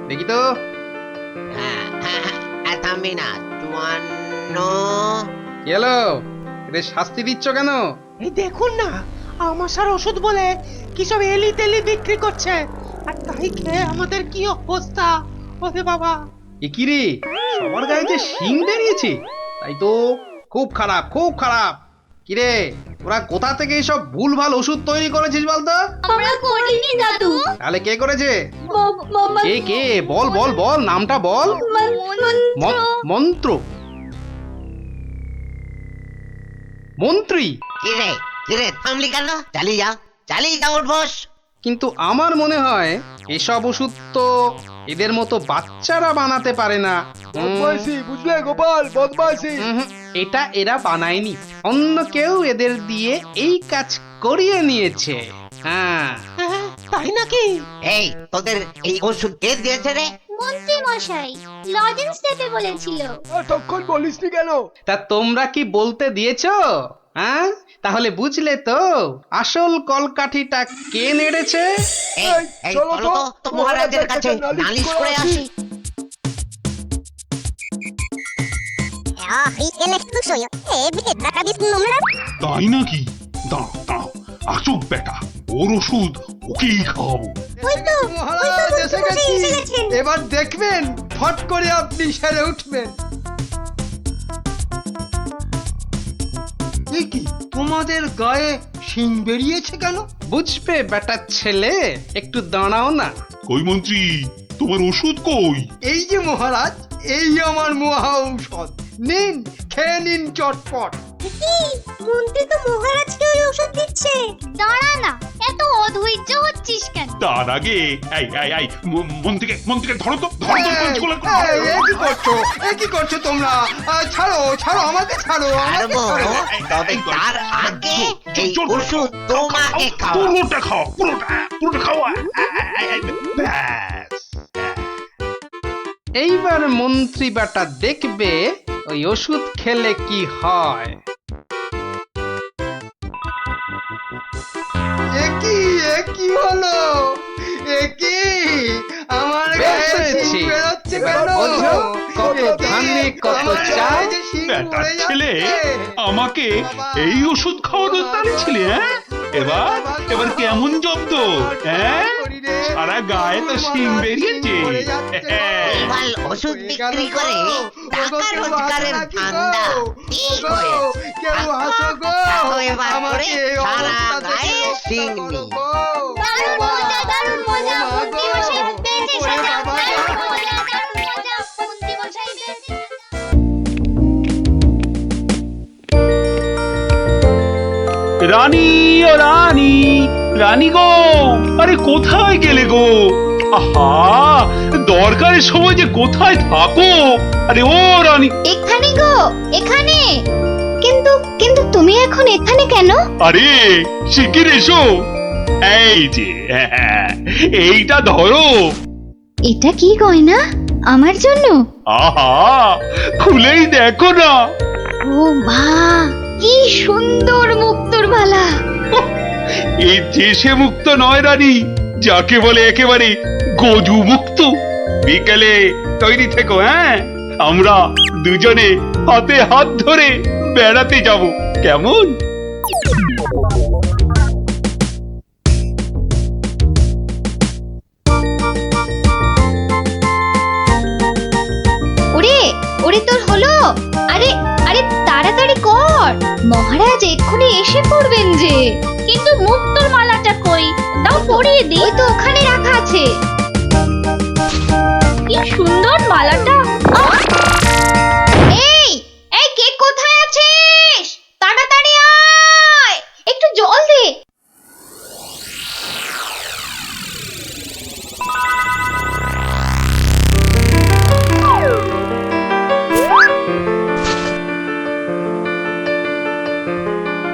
দেখি তো। থামবি না, 54। কি হলো? এদের শাস্তি দিচ্ছ কেন? এই দেখুন না, আমাশার ওষুধ বলে কি সব এলি তেলি বিক্রি করছে, আর তাই খেয়ে আমাদের কি অবস্থা। ওরে বাবা, এ কি রে, সবার গায়ে যে শিং বেরিয়েছে, তাই তো খুব খারাপ খুব খারাপ। কিরে, ওরা কোথা থেকে এসব ভুলভাল ওষুধ তৈরি করেছিস বলতো? আমরা করিনি দাদু। তাহলে কে করেছে? মামা কে বল বল বল, নামটা বল। মন্ত্র মন্ত্রী? কিরে থামলি কেন? চালিয়ে যা ওর বস। কিন্তু আমার মনে হয় এসব ওষুধ তো এদের মতো বাচ্চারা বানাতে পারে না। বুঝলে গোপাল, বদমাইশি। এটা এরা বানায়নি, অন্য কেউ এদের দিয়ে এই কাজ করিয়ে নিয়েছে। হ্যাঁ, তাই নাকি? এই তোদের এই ওষুধ কে দিয়েছে রে? মন্ত্রী মশাই লজেন্স দিতে বলেছিল। তখন বলিসনি কেন? তা তোমরা কি বলতে দিয়েছো? হ্যাঁ, তাহলে বুঝলে তো আসল কলকাঠিটা কে নেড়েছে? এই চলো তো মহারাজের কাছে নালিশ করে আসি। তাই নাকি? দাঁড়াও, আসুক বেটা, ওর ওষুধ ওকেই খাওয়াবো। মহারাজ এসে গেছি, এবার দেখবেন ফট করে আপনি সেরে উঠবেন। কি তোমাদের গায়ে শিং বেরিয়েছে কেন? বুঝবে বেটা ছেলে, একটু দাঁড়াও না। কই মন্ত্রী, তোমার ওষুধ কই? এই যে মহারাজ, এই আমার মহা ঔষধ, নিন খেয়ে নিন চটপট। মন্ত্রী তো মহারাজকে ওই ওষুধ দিচ্ছে। দাঁড়া না, এত অধৈর্য হচ্ছিস কেন? তার আগে এই মন্ত্রীকে ধরো তো পাঁচগুলো। কি করছো তোমরা? ছাড়ো আমাকে, ছাড়ো আমাকে, ছাড়ো। তবে তার আগে এই ওষুধ তোমাকে খাওয়া। পুরোটা খাওয়া। ব্যাস। এইবার মন্ত্রী বেটা দেখবে ওই ওষুধ খেলে কি হয়। কি হলো? কি আমার গায়ে শিং বেরোচ্ছে কেন? কত ধানে কত চাল। বেটা ছেলে, আমাকে এই ওষুধ খাওয়ানোর তালে ছিলে? এবার কেমন জব্দ? সারা গায়ে তো শিং বেরিয়েছে। এবার ওষুধ বিক্রি করে টাকা রোজগারের ধান্দা ঠিক হয়েছে। কেউ হাসো গো, এবার করে সারা গায়ে শিং নেই। দারুণ মজা, মন্ত্রী মশাই পেয়েছে সাজা। দারুণ মজা, মন্ত্রী মশাই পেয়েছে। রানী ও রানী গো, আরে কোথায় গেলে গো? আহা, দরকারের সময় যে কোথায় থাকো? আরে ও রানী। এখানে গো, এখানে। কিন্তু তুমি এখন এখানে কেন? আরে শিগগির এসো। এই যে এইটা ধরো। এটা কি গয়না? আমার জন্য? আহা, খুলেই দেখো না। ও মা, কি সুন্দর মুক্তোর মালা। এই দেশে মুক্ত নয় রানী, যাকে বলে একেবারে গজু মুক্ত। বিকেলে তৈরি থেকো। হ্যাঁ, আমরা দুজনে হাতে হাত ধরে বেড়াতে যাব, কেমন? ওরে ওরে তোর হলো? আরে আরে তাড়াতাড়ি কর, মহারাজ এক্ষুনি এসে পড়বেন যে। কিন্তু মুক্তোর মালাটা কই, দাও পরিয়ে দিই। ওই তো ওখানে রাখা আছে। কি সুন্দর মালাটা। এই এই কে কোথায় আছিস? তাড়াতাড়ি আয়, একটু জল দে।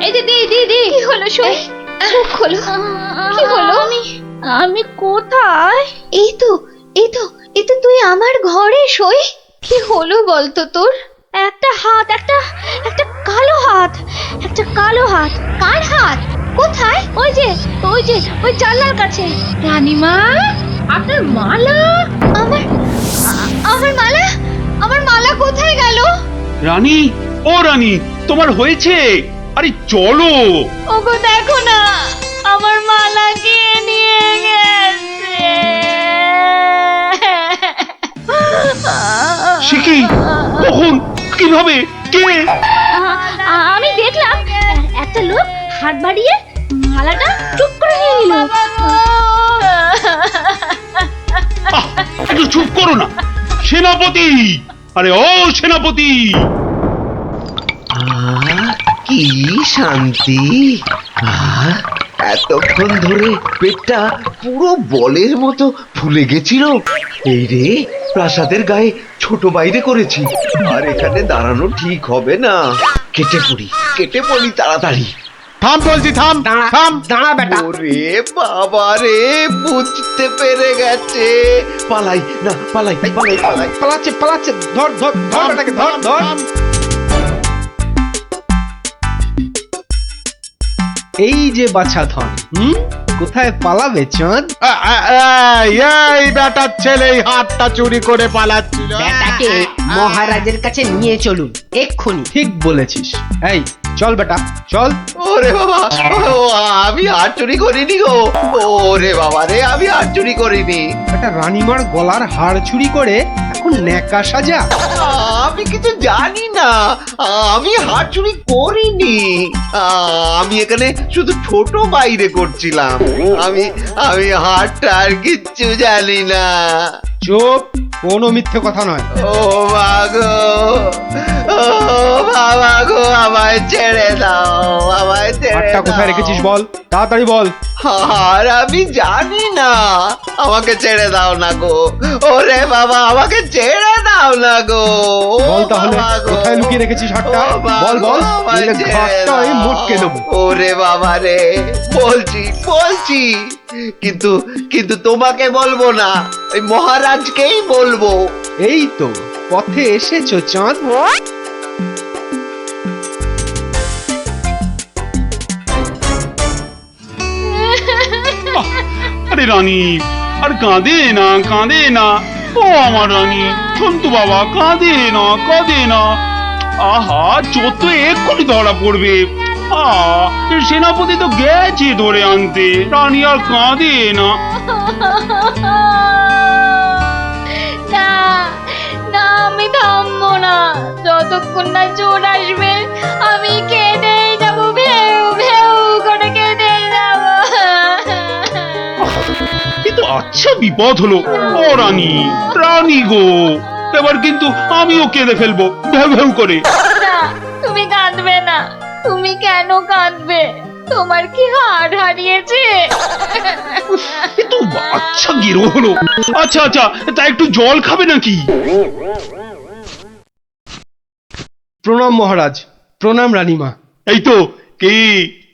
এই যে দি দি দি। কি হলো শুনি? মুখ খোলো। কি হলো? আমি কোথায়? এই তো এই তো এই তো তুই আমার ঘরে সই। কি হলো বলতো তোর? একটা হাত, একটা একটা কালো হাত, একটা কালো হাত। কার হাত? কোথায়? ওই যে ওই জানলার কাছে। রানীমা, আপনার মালা। আমার মালা, আমার মালা কোথায় গেল? রানী, ও রানী, তোমার হয়েছে? আরে চলো। ওগো দেখো না, আমার মালা কে নিয়ে গেছে। সে কি? কখন? কিভাবে? কে? আমি দেখলাম একটা লোক হাত বাড়িয়ে মালাটা চুপ করে নিয়ে নিল। একটু চুপ করো না সেনাপতি। আরে ও সেনাপতি, কি শান্তি! এতক্ষণ ধরে পেটটা পুরো বলের মতো ফুলে গেছিল। এই রে, প্রাসাদের গায়ে ছোট বাইরে করেছি, আর এখানে দাঁড়ানো ঠিক হবে না। কেটে পড়ি তাড়াতাড়ি। থাম বলছি, থাম থাম। দাঁড়া বেটা। ওরে বাবা রে, বুঝতে পেরে গেছে। পালাই না, পালাই। পালাচ্ছে। ধর বেটাকে, ধর। এই যে বাছা ধন, কোথায় পালাবে চাঁদ? এই বেটার ছেলে এই হাতটা চুরি করে পালাচ্ছিল। বেটাকে মহারাজের কাছে নিয়ে চলুন এক্ষুনি। ঠিক বলেছিস। এই চল বেটা, চল। ওরে বাবা, আমি হাত চুরি করিনি গো। ওরে বাবা রে, আমি হাত চুরি করিনি। একটা রানীমার গলার হার চুরি করে এখন ন্যাকা সাজা। আমি কিছু জানি না, আমি হাত চুরি করিনি। আমি এখানে শুধু ছোট বাইরে করছিলাম। আমি হাতটা আর কিচ্ছু জানি না। চুপ, কোনো মিথ্যে কথা নয়। ও মাগো, ও বাবা গো, আমায় ছেড়ে দাও, আমায় ছেড়ে হারটা কোথায় দাও। রেখেছিস বল, তাড়াতাড়ি বল। আর আমি জানি না, আমাকে ছেড়ে দাও না গো। ওরে বাবা, আমাকে ছেড়ে দাও না গো। বল তাহলে, বাবা গো। কোথায় লুকিয়ে রেখেছিস হারটা? ও বাবা বল গো, বল, আমায় নইলে ছেড়ে ঘাটটা আমি দাও। মোটকে দেবো। ওরে বাবা রে, বলছি কিন্তু তোমাকে বলবো না, ওই মহারাজকেই বলবো। এই তো পথে এসেছো চাঁদ। আরে রানী, আর কাঁদে না। ও আমার রানী, সন্তু বাবা, কাঁদে না। আহা, চোর তো এক্ষুনি ধরা পড়বে। সেনাপতি তো গেছে ধরে আনতে। রানী আর কাঁদে না। না, আমি থামবো না যতক্ষণ না চোর আসবে। আমি কেঁদেই যাবো, ভেউ ভেউ করে কেঁদে যাবো। কিন্তু আচ্ছা বিপদ হলো। ও রানী গো, এবার কিন্তু আমিও কেঁদে ফেলবো ভেউ ভেউ করে। না, তুমি কাঁদবে না। তুমি কেন কাঁদবে? তোমার কি হাড় হারিয়েছে? কিন্তু আচ্ছা গিরো হলো। আচ্ছা, তা একটু জল খাবে নাকি? প্রণাম মহারাজ। প্রণাম রানীমা। এই তো, কি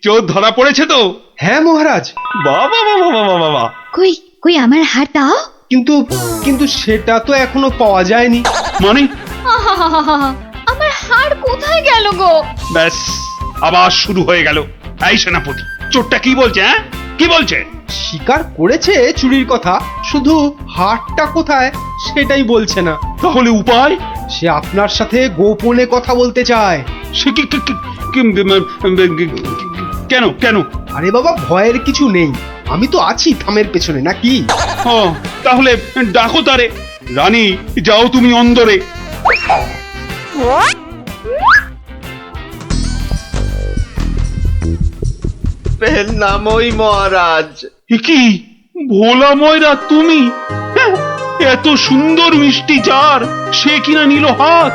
চোর ধরা পড়েছে তো? হ্যাঁ মহারাজ। বাবা। কই আমার হাত দাও। কিন্তু সেটা তো এখনো পাওয়া যায়নি। মানে? আমার হাড় কোথায় গেল গো? ব্যাস, আবার শুরু হয়ে গেল। এই সেনাপতি, চোরটা কি বলছে? কি বলছে? স্বীকার করেছে চুরির কথা, শুধু হারটা কোথায় সেটাই বলছে না। তাহলে উপায়? সে আপনার সাথে গোপনে কথা বলতে চায়। সে কেন কেন? আরে বাবা, ভয়ের কিছু নেই, আমি তো আছি থামের পেছনে, নাকি? ও তাহলে ডাকো তারে। রানী, যাও তুমি অন্দরে। নামই মহারাজ। এ কি ভোলা ময়রা তুমি? হ্যাঁ, এত সুন্দর মিষ্টি চার সে কিনা নিল হাত।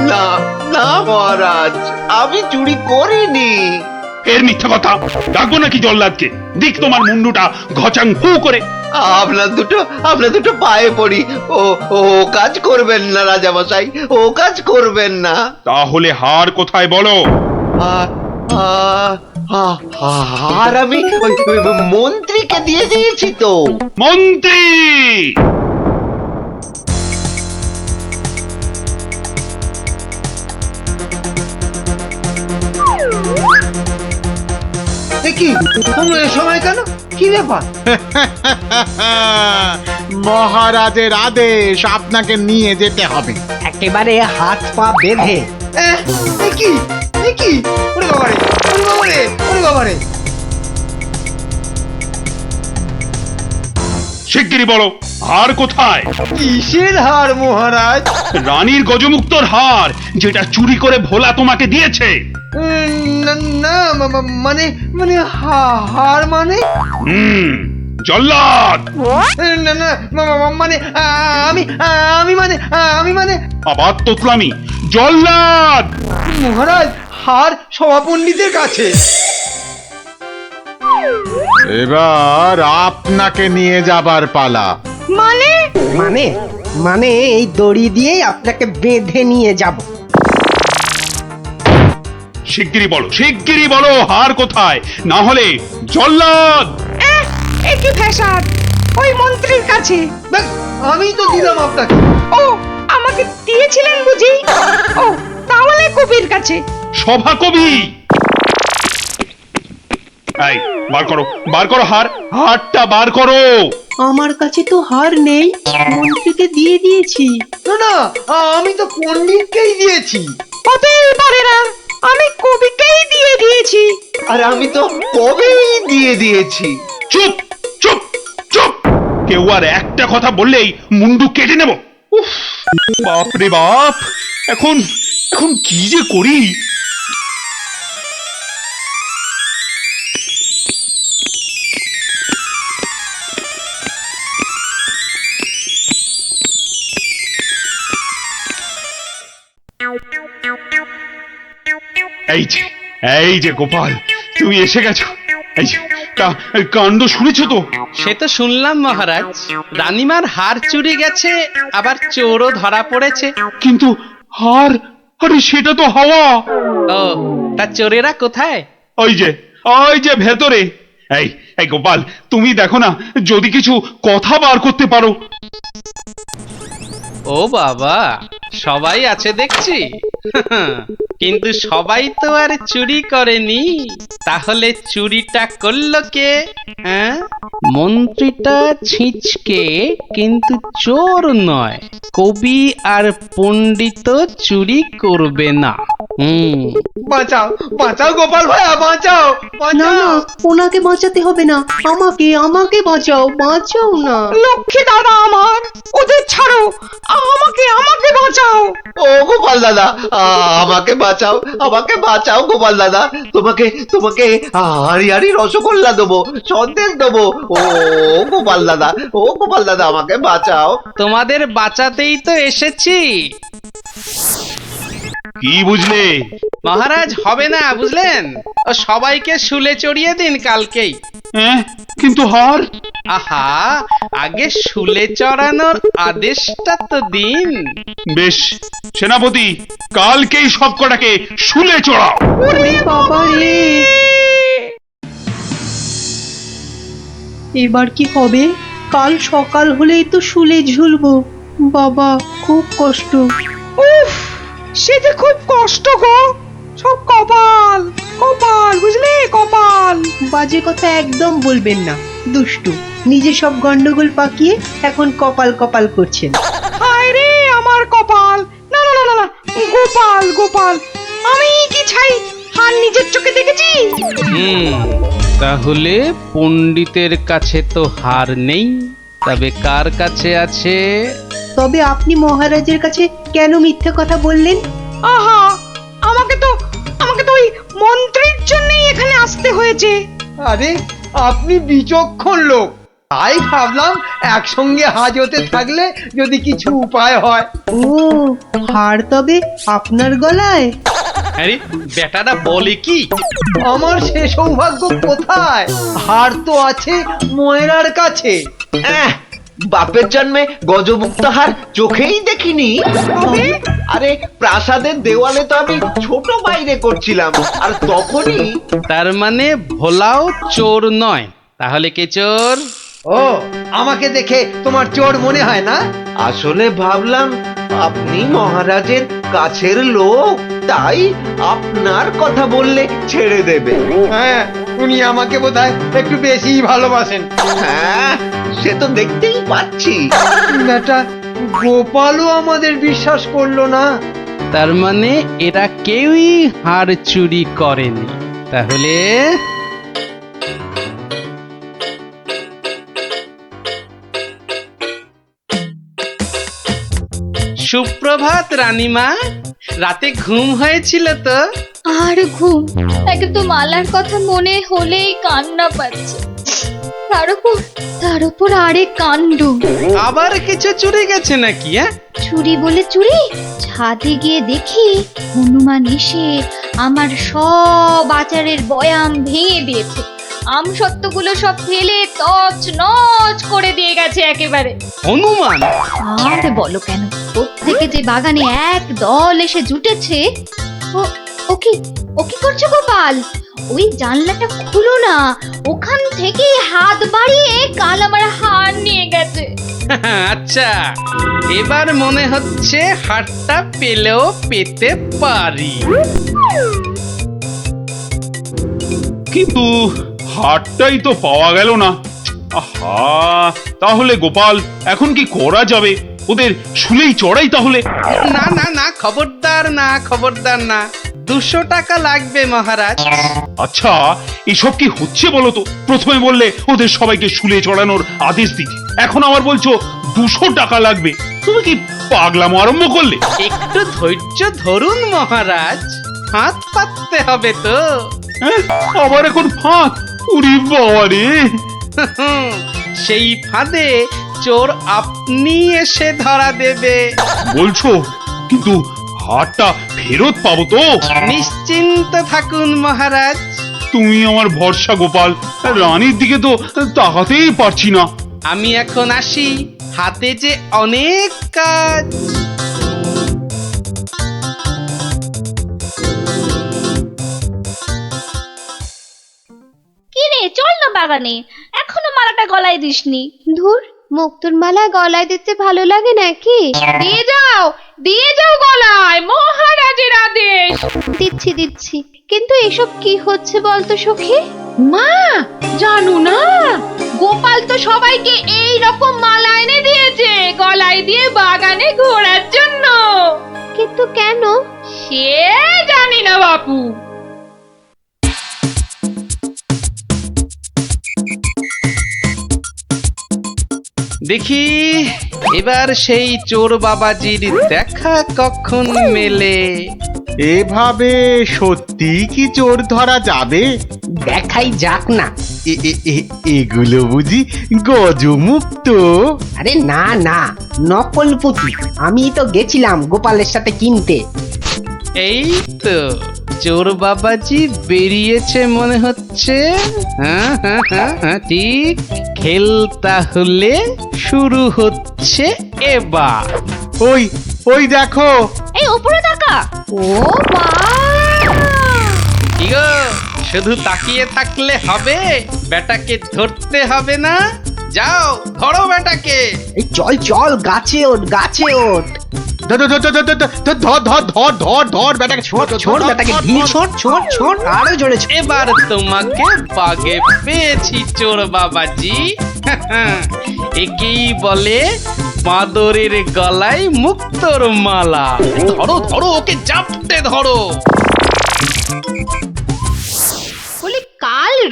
না না মহারাজ, আমি চুরি করিনি। এর মিথ্যা কথা। ডাকবো নাকি জল্লাদকে? দিক তোমার মুন্ডুটা ঘচাং ফু করে। আপনার দুটো পায়ে পড়ি, ও কাজ করবেন না রাজামশাই, ও কাজ করবেন না। তাহলে হার কোথায় বলো? আর আমি ওই মন্ত্রীকে দিয়ে দিয়েছি তো। মন্ত্রী! কি তোমরা এ সময় কেন? কি ব্যাপার? মহারাজের আদেশ, আপনাকে নিয়ে যেতে হবে। একেবারে হাত পা বেঁধে। কি কি? ওরে বাবারে, ওরে বাবারে, ওরে বাবারে! শিগগিরই বলো, হার কোথায়? কিসের হার মহারাজ? রানীর গজমুক্তর হার, যেটা চুরি করে ভোলা তোমাকে দিয়েছে। না মানে মানে হার মানে? জল্লাদ! না না মানে আমি মানে আবার তোতলামি। জল্লাদ! মহারাজ, হার সভাপণ্ডিতের কাছে। এবার আপনাকে নিয়ে যাবার পালা। মানে মানে মানে এই দড়ি দিয়ে আপনাকে বেঁধে নিয়ে যাব। শিগগিরই বলো হার কোথায়, না হলে জল্লাদ! কি ফ্যাসাদ! ওই মন্ত্রীর কাছে। আমি তো দিলাম আপনাকে। ও আমাকে দিয়েছিলেন বুঝি? ও তাহলে কবির কাছে। সভা কবি! এই বার করো হার, হারটা বার করো। আমার কাছে তো হার নেই, মন্ত্রীকে দিয়ে দিয়েছি। না না, আমি তো পণ্ডিতকেই দিয়েছি। হতেই পারে না, আমি কবিকেই দিয়ে দিয়েছি। আর আমি তো কবেই দিয়ে দিয়েছি। চুপ চুপ চুপ! কেউ আর একটা কথা বললেই মুন্ডু কেটে নেব। উফ, বাপ রে বাপ! এখন কি যে করি! এই যে গোপাল, তুমি এসে গেছো। এই যে কাণ্ড শুনেছো তো? সে তো শুনলাম মহারাজ, রানীমার হার চুরি গেছে, আবার চোরও ধরা পড়েছে। কিন্তু হার, আরে সেটা তো হাওয়া। ও, তা চোরেরা কোথায়? ওই যে ভেতরে। এই গোপাল, তুমি দেখো না যদি কিছু কথা বার করতে পারো। ও বাবা, সবাই আছে দেখছি। কিন্তু সবাই তো আর চুরি করেনি, তাহলে চুরিটা করলো কে? হ্যাঁ, মন্ত্রীটা ছিঁচকে কিন্তু চোর নয়। কবি আর পণ্ডিত চুরি করবে না। বাঁচাও বাঁচাও গোপাল ভাইয়া, বাঁচাও! না না, ওনাকে বাঁচাতে হবে না, আমাকে বাঁচাও, বাঁচাও না। লক্ষ্মী দাদা আমার, ওদের ছাড়ো, আমাকে বাঁচাও। ও গোপাল দাদা, আমাকে বাঁচাও গোপাল দাদা। তোমাকে হাড়ি রসগোল্লা দেবো, সন্দেশ দেবো। ও গোপাল দাদা, আমাকে বাঁচাও। তোমাদের বাঁচাতেই তো এসেছি। কি বুঝলে মহারাজ? হবে না বুঝলেন, ও সবাইকে শুলে চড়িয়ে দিন কালকেই। কিন্তু হার? আহা, আগে শুলে চড়ানোর আদেশটা তো দিন। বেশ, সেনাপতি, কালকেই সব কটাকে শুলে চড়াও। এবার কি হবে? কাল সকাল হলেই তো শুলে ঝুলবো। বাবা, খুব কষ্ট। উফ, সে যে খুব কষ্ট গো। সব কপাল কপাল, বুঝলে, কপাল। বাজে কথা একদম বলবেন না, দুষ্টু। নিজে সব গন্ডগোল পাকিয়ে এখন কপাল কপাল করছেন। হায় রে আমার কপাল! না না না না, গোপাল গোপাল, আমি কি চাই হার নিজের চোখে দেখেছি। তাহলে পণ্ডিতের কাছে তো হার নেই, তবে কার কাছে আছে? তবে আপনি মহারাজের কাছে কেন মিথ্যে কথা বললেন? আহা, আমাকে তো ওই মন্ত্রীর জন্যই এখানে আসতে হয়েছে। আরে আপনি বিচক্ষণ লোক, তাই ভাবলাম একসঙ্গে হাজতে থাকলে যদি কিছু উপায় হয়। ও, হার তবে আপনার গলায়? আরে বেটাটা বলে কি? আমার সে সৌভাগ্য কোথায়? হার তো আছে ময়রার কাছে। বাপের জন্মে গজমুক্ত হার চোখেই দেখিনি। আরে প্রাসাদের দেওয়ালে তো আমি ছোট বাইরে করছিলাম, আর তখনই। তার মানে ভোলাও চোর নয়, তাহলে কে চোর? ও, আমাকে দেখে তোমার চোর মনে হয় না? আসলে ভাবলাম আপনি মহারাজের কাছের লোক, তাই আপনার কথা বললে ছেড়ে দেবে। হ্যাঁ, উনি আমাকে বোধহয় একটু বেশি ভালোবাসেন। হ্যাঁ, সে তো দেখতেই পাচ্ছি। বেটা গোপালও আমাদের বিশ্বাস করলো না। তার মানে এরা কেউই হার চুরি করেনি। তাহলে সুপ্রভাত রানীমা, রাতে ঘুম হয়েছিল তো? আর ঘুম, একে তো মালার কথা মনে হলেই কান্না পাচ্ছে। তার উপর আরেক কাণ্ড। আবার কিছু চুরি গেছে নাকি? চুরি বলে চুরি, ছাদে গিয়ে দেখি হনুমান এসে আমার সব আচারের বয়াম ভেঙে দিয়েছে। আমসত্ত্বগুলো সব ফেলে তছ নছ করে দিয়ে গেছে একেবারে। হনুমান? আর বলো কেন, প্রত্যেকে যে বাগানে এক দল এসে জুটেছে। ও কি করছো গোপাল? ওই জানলাটা খুলো না, ওখান থেকে হাত বাড়িয়ে কাল আমার হার নিয়ে গেছে। আচ্ছা, এবার মনে হচ্ছে হারটা পেলেও পেতে পারি। কিন্তু হারটাই তো পাওয়া গেল না। আহা, তাহলে গোপাল এখন কি করা যাবে? ওদের শুলেই চড়াই তাহলে। না না না, খবরদার না, 200 টাকা লাগবে মহারাজ। আচ্ছা, এসব কি হচ্ছে বলো তো? প্রথমে বললে ওদের সবাইকে শুলে চড়ানোর আদেশ দিতে, এখন আবার বলছো 200 টাকা লাগবে। তুমি কি পাগলামো আরম্ভ করলে? একটু ধৈর্য ধরুন মহারাজ, হাত পাততে হবে তো। আবার এখন ফাঁক? উরি বাবা রে! সেই ফাঁদে চোর আপনি এসে ধরা দেবে। বলছো? কিন্তু হারটা ফেরত পাবো তো? নিশ্চিন্ত থাকুন মহারাজ। তুমি আমার ভরসা গোপাল, রানীর দিকে তো তাকাতেই পারছি না। আমি এখন আসি, হাতে যে অনেক কাজ। কি রে, চল না বাগানে, এখনো মালাটা গলায় দিসনি। ধুর, মুক্তোর মালা গলায় দিতে ভালো লাগে নাকি? দিয়ে যাও গলায়, মহারাজের আদেশ। দিচ্ছি, কিন্তু এসব কি হচ্ছে বলতো সখী? মা, জানো না, গোপাল তো সবাইকে এই রকম মালা এনে দিয়েছে গলায় দিয়ে বাগানে ঘোরার জন্য। কিন্তু কেন? সে জানি না বাপু। দেখি এবার সেই চোর বাবাজির দেখা কখন মেলে। এভাবে সত্যি কি চোর ধরা যাবে? দেখাই যাক না। এগুলো বুঝি গজমুক্ত? আরে না না, নকল পুঁতি। আমি তো গেছিলাম গোপালের সাথে কিনতে। এই তো চোর বাবাজি বেরিয়েছে মনে হচ্ছে। হ্যাঁ, ঠিক। খেল তাহলে শুরু হচ্ছে এবার। ওই দেখো, এই উপরে তাকা। ও মা! কি গো, শুধু তাকিয়ে থাকলে হবে? বেটাকে ধরতে হবে না? যাও ধরো বেটাকে। এই চল গাছে ওঠ। ধর বেটাকে, ছোট বেটাকে ধীর ছোট আরো জোরে। এবার তোমাকে বাগে পেয়েছি চোর বাবাজি। একেই বলে বাঁদরের গলায় মুক্তোর মালা। ধরো ওকে জাপটে ধরো।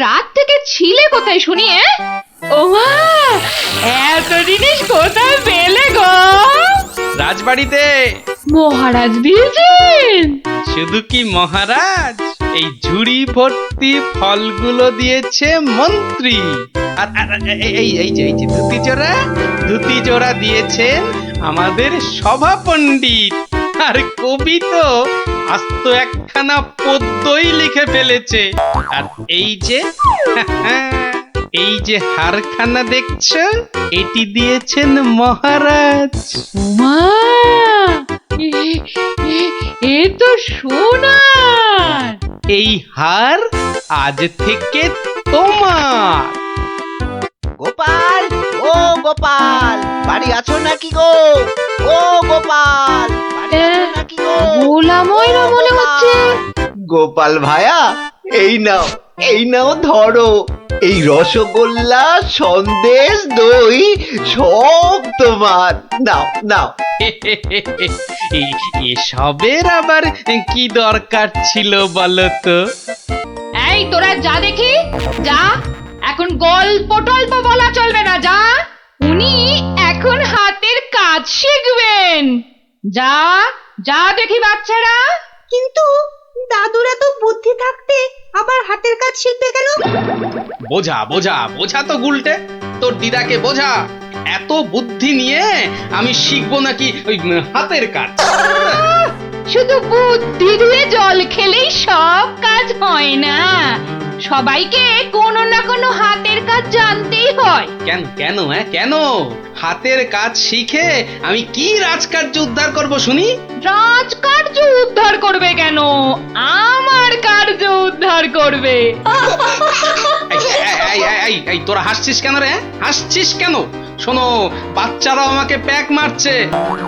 রাত থেকে ছিলে কোথায় শুনি? ওমা, এত জিনিস কোথায় পেলে গো? রাজবাড়িতে। মহারাজ দিয়েছেন? শুধু কি মহারাজ, এই ঝুড়ি ভর্তি ফলগুলো দিয়েছে মন্ত্রী। আর এই যে ধুতি জোড়া দিয়েছেন আমাদের সভা পণ্ডিত। আর কবি তো আস্ত একখানা পদ্যই লিখে ফেলেছে। আর এই যে হারখানা দেখছো, এটি দিয়েছেন মহারাজ। ওমা, এ তো সোনার। এই হার আজ থেকে তোমার। গোপাল, ও গোপাল, বাড়ি আছো নাকি গো? ও গোপাল, বাড়ি আছো নাকি গো? ভোলা ময়রা মনে হচ্ছে। গোপাল ভায়া, এই নাও ধরো। এই রসগোল্লা, সন্দেশ, দই সব তোমার। নাও। এসবের আবার কি দরকার ছিল বলো তো? এই তোরা যা দেখি, যা। এখন গল্প টল্প বলা চলবে না, যা। উনি এখন হাতের কাজ শিখবেন। যা যা দেখি বাচ্চারা। কিন্তু দাদুরা তো বুদ্ধি থাকতে আবার হাতের কাজ শিখবে কেন? বোঝা তো গুলটে, তোর দিদাকে বোঝা। এত বুদ্ধি নিয়ে আমি শিখবো নাকি ওই হাতের কাজ? শুধু বুদ্ধি দিয়ে জল খেলেই সব কাজ হয় না, সবাইকে কোনো না কোনো হাতের কাজ জানতেই হয়। কেন হাতের কাজ শিখে আমি কি রাজকার্য উদ্ধার করব শুনি? রাজকার্য উদ্ধার করবে কেন, আমার কার্য উদ্ধার করবে। এই তোরা হাসছিস কেন রে? হাসছিস কেন? শোনো, বাচ্চারাও আমাকে প্যাক মারছে।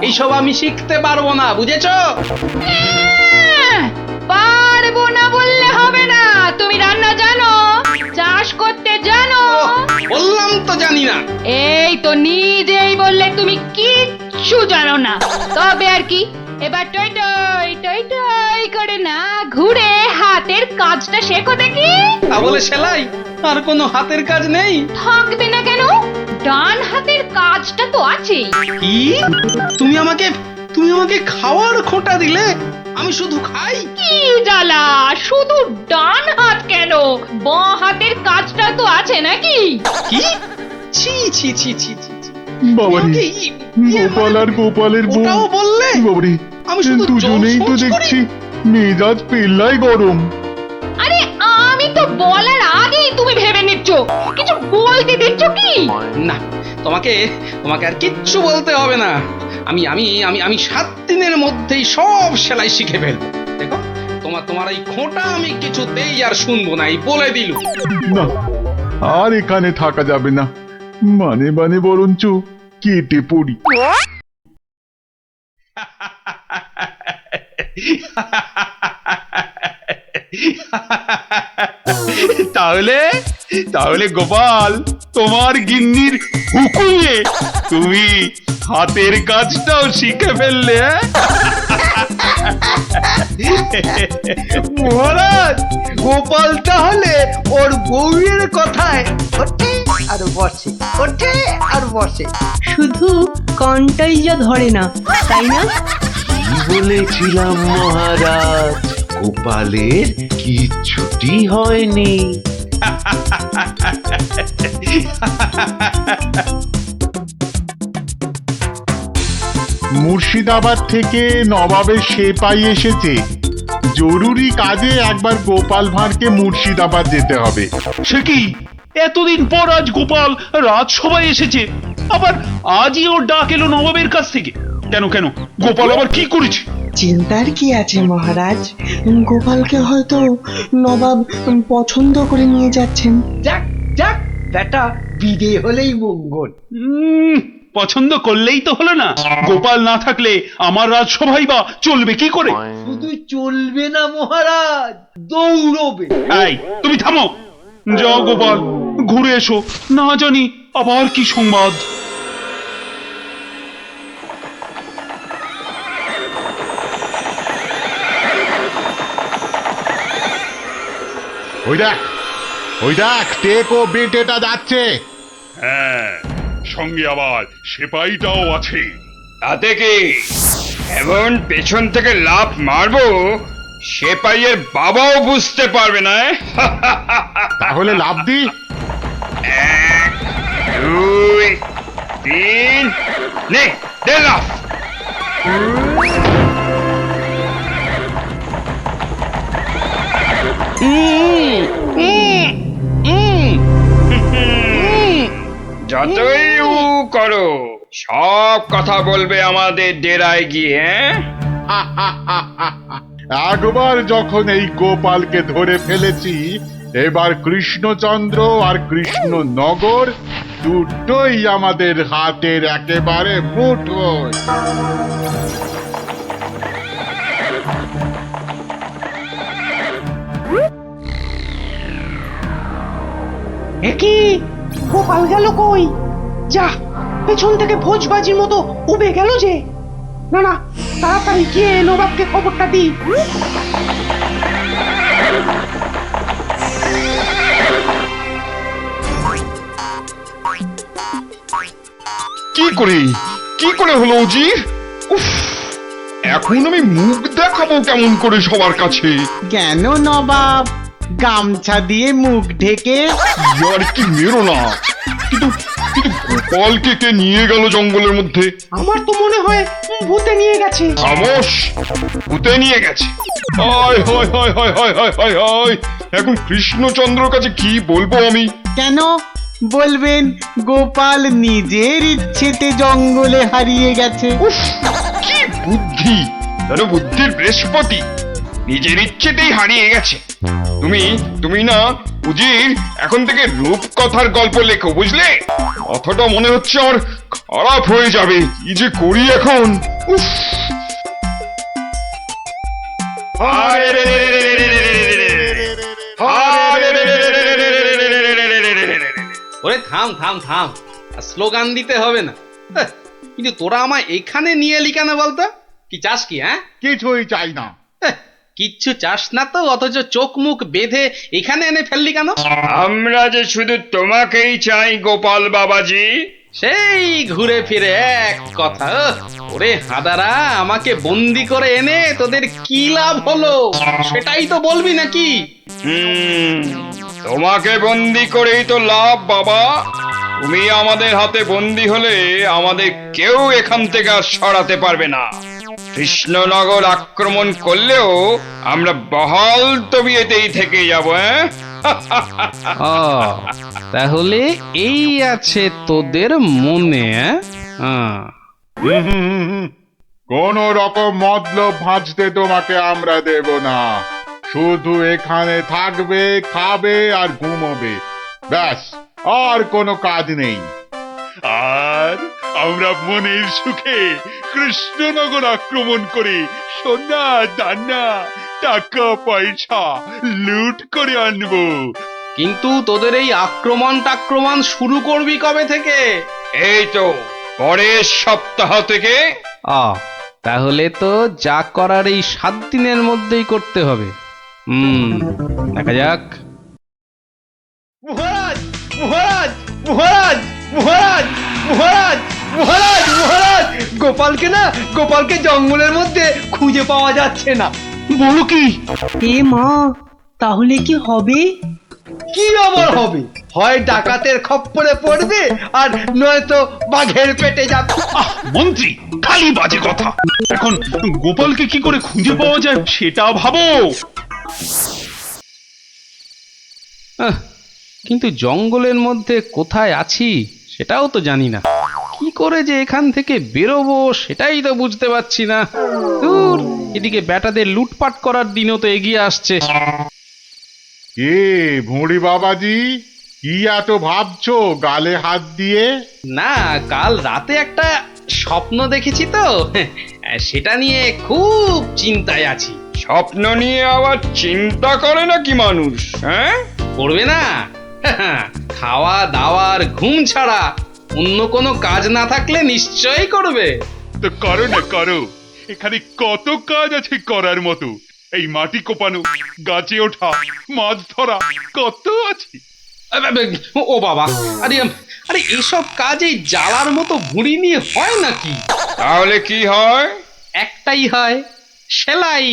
এইসব আমি শিখতে পারবো না, বুঝেছো? পারবো না বললে হবে না। তুমি রান্না জানো, চাষ করতে জানো? বললাম তো জানি না। এই তো নিজেই বললে তুমি কিচ্ছু জানো না। তবে আর কি, এবার টই করে না ঘুরে হাতের কাজটা শেখো দেখি। তা বলে সেলাই? আর কোনো হাতের কাজ নেই? থাকবে না কেন, ডান হাতের কাজটা তো আছেই। কি? তুমি আমাকে খাওয়ার খোঁটা দিলে? আমি শুধু খাই? কি জ্বালা, শুধু ডান হাত কেন, বাঁ হাতের কাজটা তো আছে নাকি? কি? ছি বাবারে, গোপাল আর গোপালের বউ। ওটাও বললে? বাবারে, আমি শুধু দুজনেই তো দেখছি মেজাজ পেল্লাই গরম। আরে আমি তো বলার আগেই তুমি ভেবে নিচ্ছ, কিছু বলতে দিচ্ছ কি? না, তোমাকে আর কিচ্ছু বলতে হবে না। আমি 7 দিনের মধ্যেই সব সেলাই শিখে ফেলবো। দেখো, তোমার এই খোঁটা আমি কিছুতেই আর শুনবো না, এই বলে দিলু। না, আর এখানে থাকা যাবে না, মানে বরঞ্চ কেটে পড়ি। তাহলে গোপাল, তোমার গিন্নির হুকুমে তুমি হাতের কাজটাও শিখে ফেললে? মহারাজ, গোপাল তাহলে ওর বউয়ের কথায় ওঠে আর বসে। শুধু কনটাই যা ধরে না, তাই না? কি বলেছিলাম মহারাজ, গোপালের কিচ্ছুটি হয়নি। মুর্শিদাবাদ থেকে নবাবের সেপাই এসেছে, জরুরি কাজে একবার গোপাল ভাঁড়কে মুর্শিদাবাদ যেতে হবে। সে কি, এতদিন পর আজ গোপাল রাজসভায় এসেছে, আবার আজই ওর ডাক এলো নবাবের কাছ থেকে? কেন গোপাল আবার কি করেছে? চিন্তার কি আছে মহারাজ, গোপালকে হয়তো নবাব পছন্দ করে নিয়ে যাচ্ছেন। যাক বেটা, বিদে হলেই মঙ্গল। পছন্দ করলেই তো হলো না, গোপাল না থাকলে আমার রাজসভাই বা চলবে কি করে? শুধু চলবে না মহারাজ, দৌড়বে। এই, তুমি থামো। যাও গোপাল, ঘুরে এসো, না জানি আবার কি সংবাদ। ওই দেখ, ওই দেখ টেকো বেটেটা যাচ্ছে। হ্যাঁ, সঙ্গে আবার সেপাইটাও আছে। তাতে কি এমন পেছন থেকে লাফ মারবো সেপাইয়ের বাবাও বুঝতে পারবে না। তাহলে লাভ দি। 1 2 3 নে দে লাফ। যতই উ করো সব কথা বলবে আমাদের ডেরায় গিয়ে। একবার যখন এই গোপালকে ধরে ফেলেছি, এবার কৃষ্ণচন্দ্র আর কৃষ্ণনগর দুটোই আমাদের হাতের একেবারে মুঠোয়। একই গোপাল গেল কই? যা, পেছন থেকে ভোজবাজির মতো উবে গেল যে। না না, তাড়াতাড়ি গিয়ে নবাবকে খবরটা দিই। কি করে হলো উজির? উফ, এখন আমি মুখ দেখাবো কেমন করে সবার কাছে? কেন নবাব, গামছা দিয়ে মুখ ঢেকে? আর কি মেরো না। কিন্তু গোপালকে কে নিয়ে গেল জঙ্গলের মধ্যে? আমার তো মনে হয় ভূতে নিয়ে গেছে। খামোশ, ভূতে নিয়ে গেছে। হায় হায় হায় হায় হায় হায় হায় হায়, এখন কৃষ্ণচন্দ্রর কাছে কি বলবো আমি? কেন বলবেন গোপাল নিজের ইচ্ছেতে জঙ্গলে হারিয়ে গেছে? উফ, কি বুদ্ধি! যেন বুদ্ধির বৃহস্পতি, নিজের ইচ্ছেতেই হারিয়ে গেছে। তুমি না উজির, এখন থেকে রূপকথার গল্প লেখো, বুঝলে? কথাটা মনে হচ্ছে আমার খারাপ হয়ে যাবে। কি যে করি এখন! উফ, ওরে থাম থাম থাম, আর স্লোগান দিতে হবে না। হ্যাঁ, কিন্তু তোরা আমায় এখানে নিয়ে এলি কেন বলতো? কি চাস কি? হ্যাঁ, কিছুই চাই না। কিচ্ছু চাস না তো, অথচ চোখ মুখ বেঁধে এখানে এনে ফেললি কেন? আমরা যে শুধু তোমাকেই চাই গোপাল বাবাজি। সেই ঘুরে ফিরে এক কথা। ওরে হাদারা, আমাকে বন্দি করে এনে তোদের কি লাভ হলো সেটাই তো বলবি নাকি? তোমাকে বন্দি করেই তো লাভ বাবা। তুমি আমাদের হাতে বন্দি হলে আমাদের কেউ এখান থেকে আর সরাতে পারবে না। কৃষ্ণনগর আক্রমণ করলেও আমরা বহাল তবিয়েতেই থেকে যাব। তাহলে এই আছে তোদের মনে? কোন রকম মতলব ভাঁজতে তোমাকে আমরা দেব না। শুধু এখানে থাকবে, খাবে আর ঘুমোবে, ব্যাস, আর কোনো কাজ নেই। আর আমরা মনের সুখে কৃষ্ণনগর আক্রমণ করে সোনা দানা টাকা পয়সা লুট করে আনবো। কিন্তু তোদের এই আক্রমণ শুরু করবি কবে থেকে? এই তো পরের সপ্তাহ থেকে। তাহলে তো যা করার এই 7 দিনের মধ্যেই করতে হবে। দেখা যাক। মহারাজ মহারাজ মহারাজ মহারাজ মহারাজ মহারাজ মহারাজ, গোপালকে জঙ্গলের মধ্যে খুঁজে পাওয়া যাচ্ছে না। বলো কি? এ মা, তাহলে কি হবে? কি আবার হবে? হয় ডাকাতের খপ্পরে পড়বে, আর নয়তো বাঘের পেটে যাবে। মন্ত্রী, খালি বাজে কথা। এখন গোপালকে কি করে খুঁজে পাওয়া যায় সেটা ভাবো। কিন্তু জঙ্গলের মধ্যে কোথায় আছি সেটাও তো জানি না। কি করে যে এখান থেকে বেরোবো সেটাই তো বুঝতে পারছি না। দূর, এদিকে ব্যাটাদের লুটপাট করার দিনও তো এগিয়ে আসছে। কে ভুঁড়ি বাবাজি, কি এত ভাবছো গালে হাত দিয়ে? না, কাল রাতে একটা স্বপ্ন দেখেছি তো, সেটা নিয়ে খুব চিন্তায় আছি। স্বপ্ন নিয়ে আবার চিন্তা করে নাকি মানুষ? হ্যাঁ, করবে না? খাওয়া দাওয়ার ঘুম ছাড়া অন্য কোনো কাজ না থাকলে নিশ্চয়ই করবে। তো করো না, করো। এখানে কত কাজ আছে করার মতো। এই মাটি কোপানো, গাছে ওঠা, মাছ ধরা, কত আছে। ও বাবা, আরে আরে এসব কাজ এই জ্বালার মতো ভুঁড়ি নিয়ে হয় নাকি? তাহলে কি হয়? একটাই হয়, সেলাই,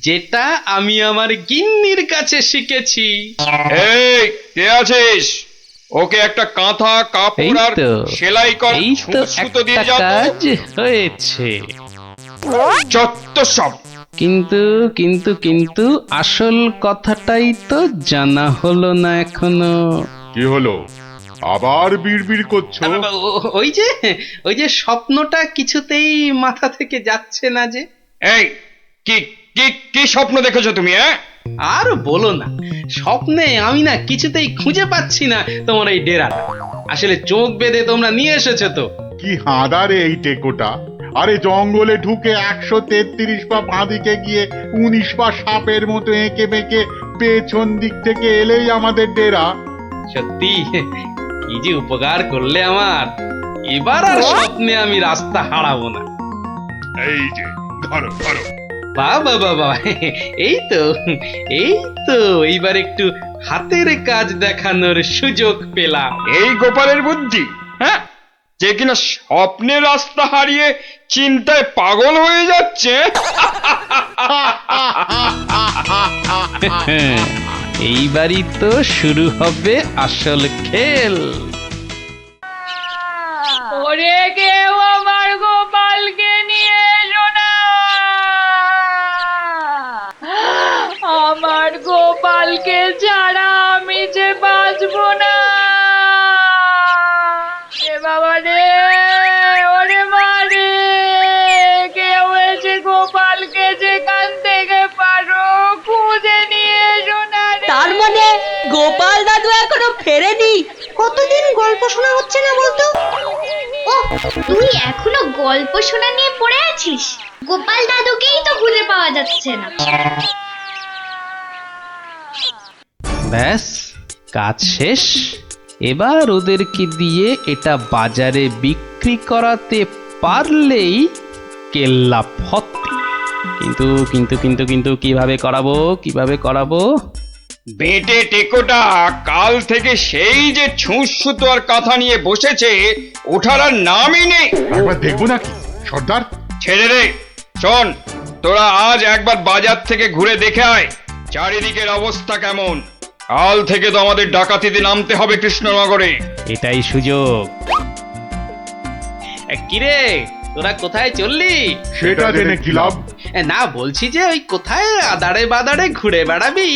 যেটা আমি আমার গিন্নির কাছে শিখেছি। এই কে আছিস? ওকে একটা কাঁথা কাপড় আর সেলাই কর সুতো দিয়ে যাও। কাজ হয়েছে, যত সব। কিন্তু কিন্তু কিন্তু আসল কথাটাই তো জানা হলো না এখনো। কি হলো? আবার বিড়বিড় করছো? ওই যে স্বপ্নটা কিছুতেই মাথা থেকে যাচ্ছে না যে। এই কি কি কি স্বপ্ন দেখেছো তুমি? আর বলো না, স্বপ্নে আমি না কিছুতেই খুঁজে পাচ্ছি না তোমার এই ডেরাটা। আসলে চোখ বেঁধে তোমরা নিয়ে এসেছো তো। কি হাঁদারে এই টেকোটা! আরে জঙ্গলে ঢুকে 133 পা বাঁদিকে গিয়ে 19 পা সাপের মতো এঁকে বেঁকে পেছন দিক থেকে এলেই আমাদের ডেরা। সত্যি কি যে উপকার করলে আমার, এবার আর স্বপ্নে আমি রাস্তা হারাবো না। এই যে ধরো ধরো। বাবা বাবা, এই তো এইবার একটু হাতের কাজ দেখানোর সুযোগ পেলাম। এই গোপালের বুদ্ধি, হ্যাঁ, যে কিনা স্বপ্নে রাস্তা হারিয়ে চিন্তায় পাগল হয়ে যাচ্ছে। এইবারই তো শুরু হবে আসল খেল। ওরে কেউ আমার গোপালকে নিয়ে এসো না, আমার গোপালকে ছাড়া আমি যে বাঁচবো না। এ বাবা রে, ওরে মা রে, কেউ এসে গোপালকে যেখান থেকে পারো খুঁজে নিয়ে এসো না রে। তার মানে গোপাল দাদু এখনো ফেরেনি? কতদিন গল্প শোনা হচ্ছে না বলতো? ও, তুই এখনো গল্প শোনা নিয়ে পড়ে আছিস? গোপাল দাদুকেই তো খুঁজে পাওয়া যাচ্ছে না। ব্যাস, কাজ শেষ। এবার ওদেরকে দিয়ে এটা বাজারে বিক্রি করাতে পারলেই কেল্লা ফত। কিন্তু কিন্তু কিন্তু কিন্তু কিভাবে করাবো? বেটে টেকোটা কাল থেকে সেই যে ছুঁচ সুতো আর কাঁথা নিয়ে বসেছে, ওঠার আর নামই নেই। একবার দেখবো নাকি সর্দার? ছেড়ে রে। শোন, তোরা আজ একবার বাজার থেকে ঘুরে দেখে আয় চারিদিকের অবস্থা কেমন। কাল থেকে তো আমাদের ডাকাতিতে নামতে হবে কৃষ্ণনগরে। এটাই সুযোগ। কিরে, তোরা কোথায় চললি? সেটা জেনে কি লাভ? না, বলছি যে ওই কোথায় আদারে বাদারে ঘুরে বেড়াবি।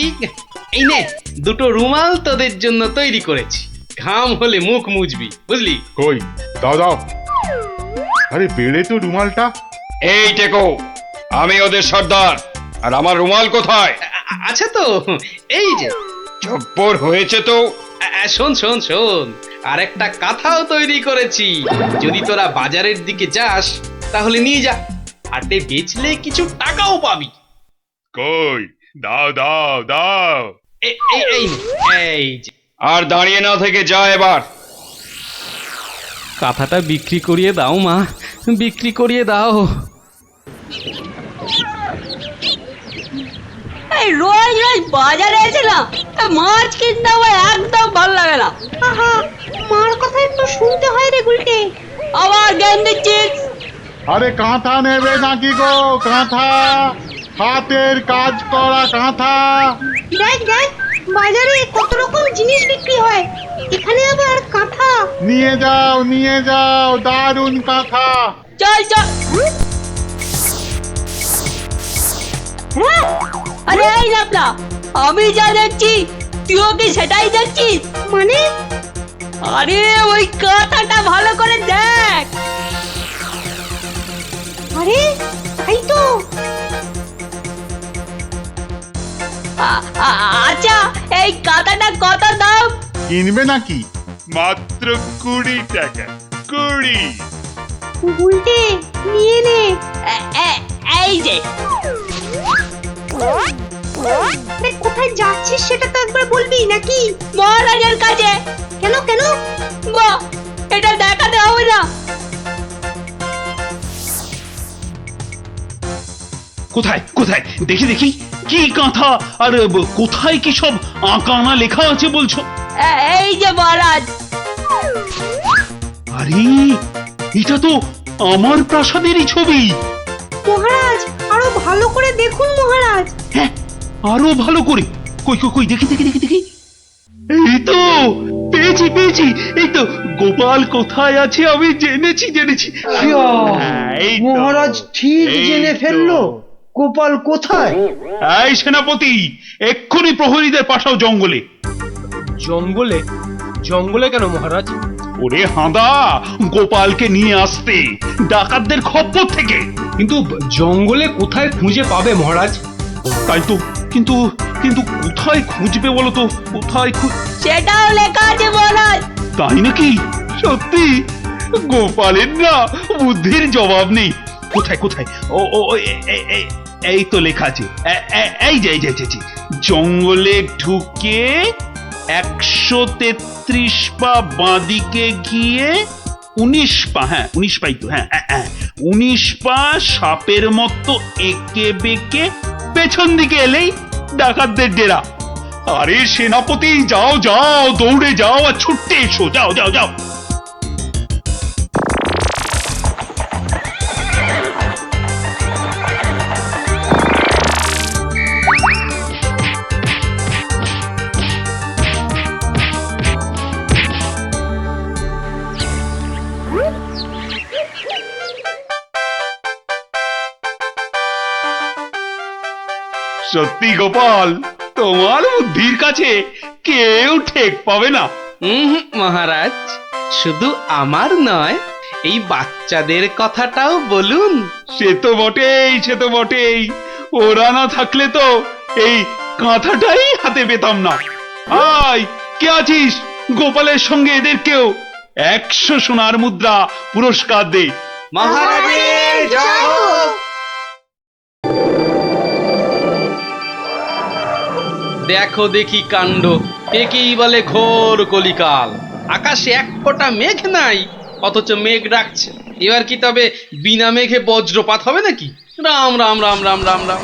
এই নে, দুটো রুমাল তোদের জন্য তৈরি করেছি, ঘাম হলে মুখ মুছবি, বুঝলি? কই দাও দাও। আরে বেড়ে তো রুমালটা। এই টেকো, আমি ওদের সর্দার, আর আমার রুমাল কোথায়? আচ্ছা তো, এই যে। জব্বর হয়েছে তো। শোন শোন শোন, আর একটা কাঁথাও তৈরি করেছি। যদি তোরা বাজারের দিকে যাস তাহলে নিয়ে যা, হাটে বেচলে কিছু টাকাও পাবি। কই দাও দাও দাও। এই যে। আর দাঁড়িয়ে না থেকে যা এবার। কাঁথাটা বিক্রি করিয়ে দাও মা, বিক্রি করিয়ে দাও। এই রোজ রোজ বাজারে এসে না মাছ কিনতে আমার একদম ভালো লাগে না। আহা, মার কথা একটু শুনতে হয় রে গুলটে। আবার জ্ঞান দিচ্ছিস? আরে কাঁথা নেবে নাকি গো? কাঁথা, হাতের কাজ করা কাঁথা। দেখ দেখ, বাজারে কত রকম জিনিস বিক্রি হয়, এখানে আবার কাঁথা। নিয়ে যাও দারুণ কাঁথা। চল চল। আরে এই লাপলা, আমি যা দেখছি তুইও কি সেটাই দেখছিস? মানে? আরে ওই কাঁথাটা ভালো করে দেখ। আরে তাই তো। আচ্ছা, এই কাঁথাটা কত দাম? কিনবে নাকি? মাত্র 20 টাকা। 20। উল্টে নিয়ে নে। এই যে। কোথায় যাচ্ছিস সেটা তো একবার বলবি নাকি? মহারাজের কাছে। কেন কেন? বাহ, এটা দেখাতে হবে না। কোথায় কোথায় দেখি দেখি, কি কাঁথা আর কোথায় কি সব আঁকানা লেখা আছে বলছো? এই যে মহারাজ। আরে এটা তো আমার প্রাসাদেরই ছবি। মহারাজ আরো ভালো করে দেখুন মহারাজ। হ্যাঁ, আরো ভালো করে। কই কই কই, দেখি দেখি দেখি দেখি। এই তো পেয়েছি পেয়েছি। এই তো গোপাল কোথায় আছে আমি জেনেছি জেনেছি। এই তো, মহারাজ ঠিক এই জেনে তো। ফেললো গোপাল কোথায়। এই সেনাপতি, এক্ষুনি প্রহরীদের পাঠাও জঙ্গলে। জঙ্গলে? জঙ্গলে কেন মহারাজ? ওরে হাঁদা, গোপালকে নিয়ে আসতে ডাকাতদের খপ্পর থেকে। কিন্তু জঙ্গলে কোথায় খুঁজে পাবে মহারাজ? তাই তো, কিন্তু কিন্তু কোথায় খুঁজবে বলো তো? কোথায় সেটাও লেখা আছে মহারাজ। তাই নাকি? সত্যি? গোপালের না বুদ্ধির জবাব নেই। কোথায় কোথায়? ও ও এই তো লেখা আছে। এই যে এই যে জঙ্গলে ঢুকে 133 পা বাঁদিকে গিয়ে 19 পা, হ্যাঁ 19 পাই তো, হ্যাঁ 19 পা সাপের মতো এঁকে বেঁকে পেছন দিকে এলেই ডাকাতদের ডেরা। আরে সেনাপতি, যাও যাও, দৌড়ে যাও আর ছুটতে এসো, যাও যাও যাও। সত্যি গোপাল, তোমার বুদ্ধির কাছে কেউ ঠেক পাবে না। মহারাজ, শুধু আমার নয়, এই বাচ্চাদের কথাটাও বলুন। সে তো বটেই, সে তো বটেই। ওরা না থাকলে তো এই কাঁথাটাই হাতে পেতাম না। আয়, কে আছিস? গোপালের সঙ্গে এদেরকেও 100 সোনার মুদ্রা পুরস্কার দে। মহারাজের জয় হোক। দেখো দেখি কাণ্ড, একেই বলে ঘোর কলিকাল। আকাশে এক ফোঁটা মেঘ নাই, অথচ মেঘ ডাকছে। এবার কি তবে বিনা মেঘে বজ্রপাত হবে নাকি? রাম রাম রাম রাম রাম রাম।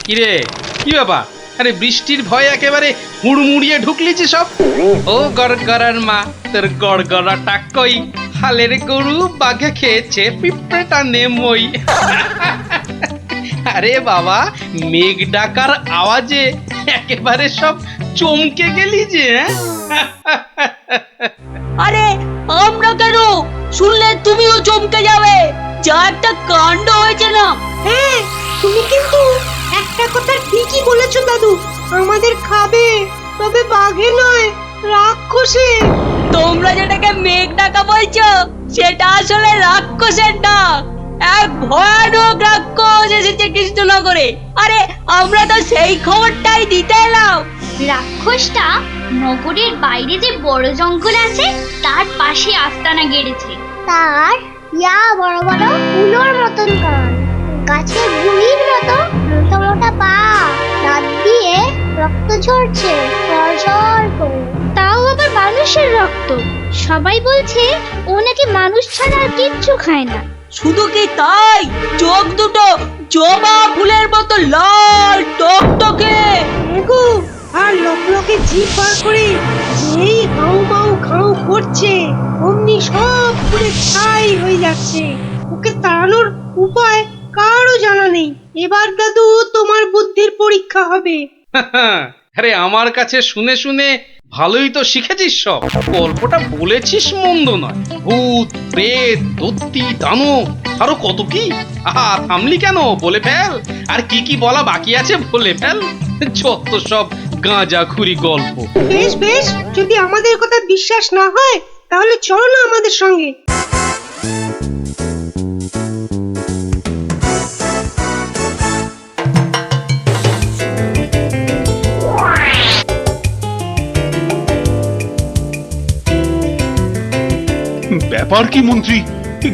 কিরে, কি ব্যাপার? আরে বৃষ্টির ভয় একেবারে হুড়মুড়িয়ে ঢুকলিছি সব। ও গড়গড়ার মা, তোর গড়গড়াটা কই? হালের গরু বাঘে খেয়েছে, পিঁপড়েটা নেমই। আরে বাবা, মেঘ ডাকার আওয়াজে একেবারে সব চমকে গেলি যে। আরে আমরা কেন? শুনলে তুমিও চমকে যাবে। যা একটা কাণ্ড হয়েছে না। হ্যাঁ, তুমি কিন্তু একটা কথা ঠিকই বলেছো দাদু। আমাদের খাবে, তবে বাঘে নয়, রাক্ষসে। তোমরা যেটাকে মেঘ ডাকা বলছো, সেটা আসলে রাক্ষসের ডাক। এক ভয়ানক রাক্ষস এসেছে কৃষ্ণনগরে। আরে আমরা তো সেই খবরটাই দিতে এলাম। রাক্ষসটা নগরের বাইরে যে বড় জঙ্গল আছে তার পাশে আস্তানা গেড়েছে। তার বড় বড় উলোর মতন কান, গাছের গুড়ির মতো মোটা মোটা পা, দাঁত দিয়ে রক্ত ঝরছে ঝরঝর করে। তাও আবার মানুষের রক্ত। সবাই বলছে ও নাকি মানুষ ছাড়া আর কিচ্ছু খায় না। শুধু কি তাই, চোখ দুটো জবা ফুলের মতো লাল টকটকে, আর লকলকে জিভ বার করে যেই হাউ মাউ খাউ করছে, অমনি সব পুরে ছাই হয়ে যাচ্ছে। ওকে তাড়ানোর উপায় কারও জানা নেই। এবার দাদু তোমার বুদ্ধির পরীক্ষা হবে। আরে আমার কাছে শুনে শুনে ভালোই তো শিখেছিস সব। গল্পটা বলেছিস মন্দ নয়। ভূত, প্রেত, দত্তি, দানব, আরো কত কি। থামলি কেন? বলে ফেল। আর কি কি বলা বাকি আছে বলে ফেল। যত সব গাঁজাখুরি গল্প। বেশ বেশ, যদি আমাদের কথা বিশ্বাস না হয় তাহলে চলো না আমাদের সঙ্গে। ব্যাপার কি মন্ত্রী?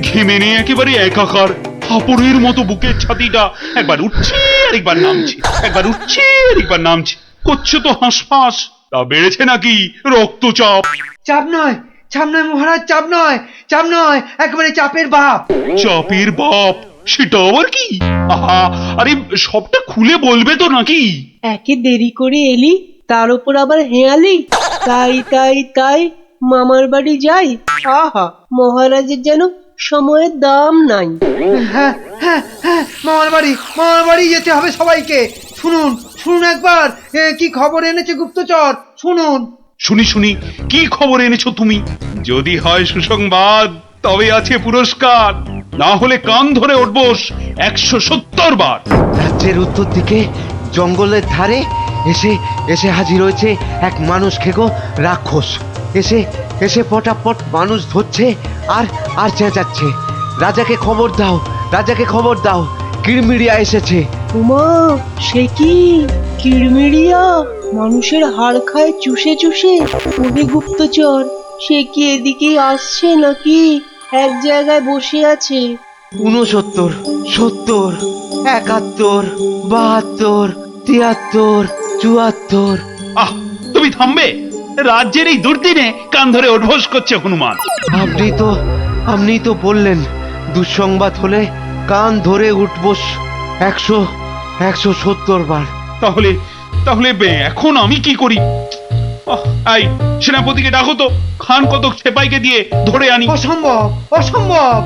ঘেমে নিয়ে একেবারে একাকার। হাঁপড়ের মতো বুকের ছাতিটা একবার উঠছে আর একবার নামছে, একবার উঠছে আর একবার নামছে। করছে তো হাঁসফাঁস। তা বেড়েছে নাকি রক্তচাপ? চাপ নয়, চাপ নয় মহারাজ, চাপ নয়, চাপ নয়, একেবারে চাপের বাপ। চাপের বাপ? সেটা আবার কি? আহা, আরে সবটা খুলে বলবে তো নাকি? একে দেরি করে এলি, তার উপর আবার হেয়ালি। তাই তাই তাই মামার বাড়ি যাই। আহা, মহারাজের যেন সময়ের দাম নাই। হ্যাঁ হ্যাঁ হ্যাঁ, মামার বাড়ি যেতে হবে সবাইকে। শুনুন শুনুন একবার, কি খবর এনেছে গুপ্তচর, শুনুন। শুনি কি খবর এনেছো তুমি? যদি হয় সুসংবাদ তবে আছে পুরস্কার, না হলে কান ধরে উঠবোস 170 বার। রাজ্যের উত্তর দিকে জঙ্গলের ধারে এসে এসে হাজির হয়েছে এক মানুষ খেকো রাক্ষস। এসে এসে পটাপট মানুষ ধরছে আর আর চেঁচাচ্ছে, রাজাকে খবর দাও, রাজাকে খবর দাও, কিরমিরিয়া এসেছে। উমা, সে কি কিরমিরিয়া মানুষের হাড় খায় চুষে চুষে? ওরে গুপ্তচর, সে কি এদিকে আসছে নাকি এক জায়গায় বসে আছে? 69, 70, 71, 72, 73, 74। আহ, তুমি থামবে? রাজ্যের এই দুর্দিনে কান ধরে উঠবোস করছে হনুমান। আপনি তো বললেন দুঃসংবাদ হলে কান ধরে উঠবোস 170 বার। তাহলে এখন আমি কি করি? এই সেনাপতিকে ডাকো তো, খান কতক সেপাইকে দিয়ে ধরে আনি। অসম্ভব অসম্ভব,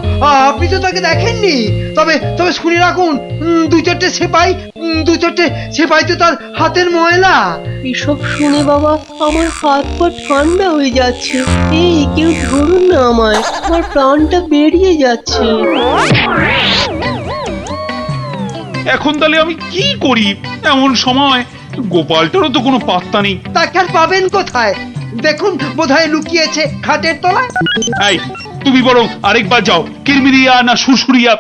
আপনি তো তাকে দেখেননি। তবে তবে শুনে রাখুন, দু চারটে সেপাই তো তার হাতের ময়লা। এসব শুনে বাবা আমার হাত পা ঠান্ডা হয়ে যাচ্ছে। এই কেউ ধরুন না আমায়, আমার প্রাণটা বেরিয়ে যাচ্ছে। এখন তাহলে আমি কি করি? এমন সময় গোপালটারও তো কোনো পাত্তা নেই। তাকে আর পাবেন কোথায়? দেখুন বোধহয় লুকিয়েছে খাটের তলায়। এই তুমি বরং আরেকবার যাও, কিরমিরিয়া না সুরসুরিয়া,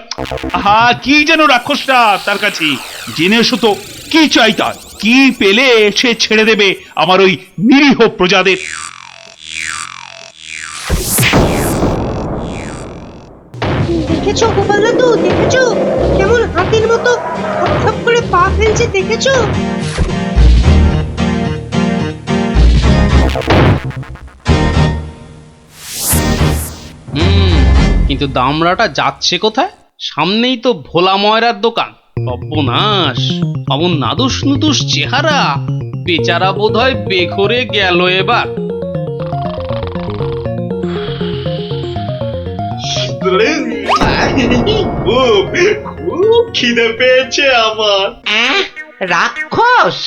কি যেন রাক্ষসটা, তার কাছে জেনে এসো তো কি চাই তার, কি পেলে সে ছেড়ে দেবে আমার ওই নিরীহ প্রজাদের। দেখেছো গোপাল দাদু, দেখেছো কেমন হাতির মতো থপ করে পা ফেলছে, দেখেছো? কিন্তু দামড়াটা যাচ্ছে কোথায়? সামনেই তো ভোলা ময়রার দোকান। সর্বনাশ, অমন নাদুস নুদুস চেহারা, বেচারা বোধহয় বেঘরে গেল এবার। খুব খিদে পেয়েছে আমার। রাক্ষস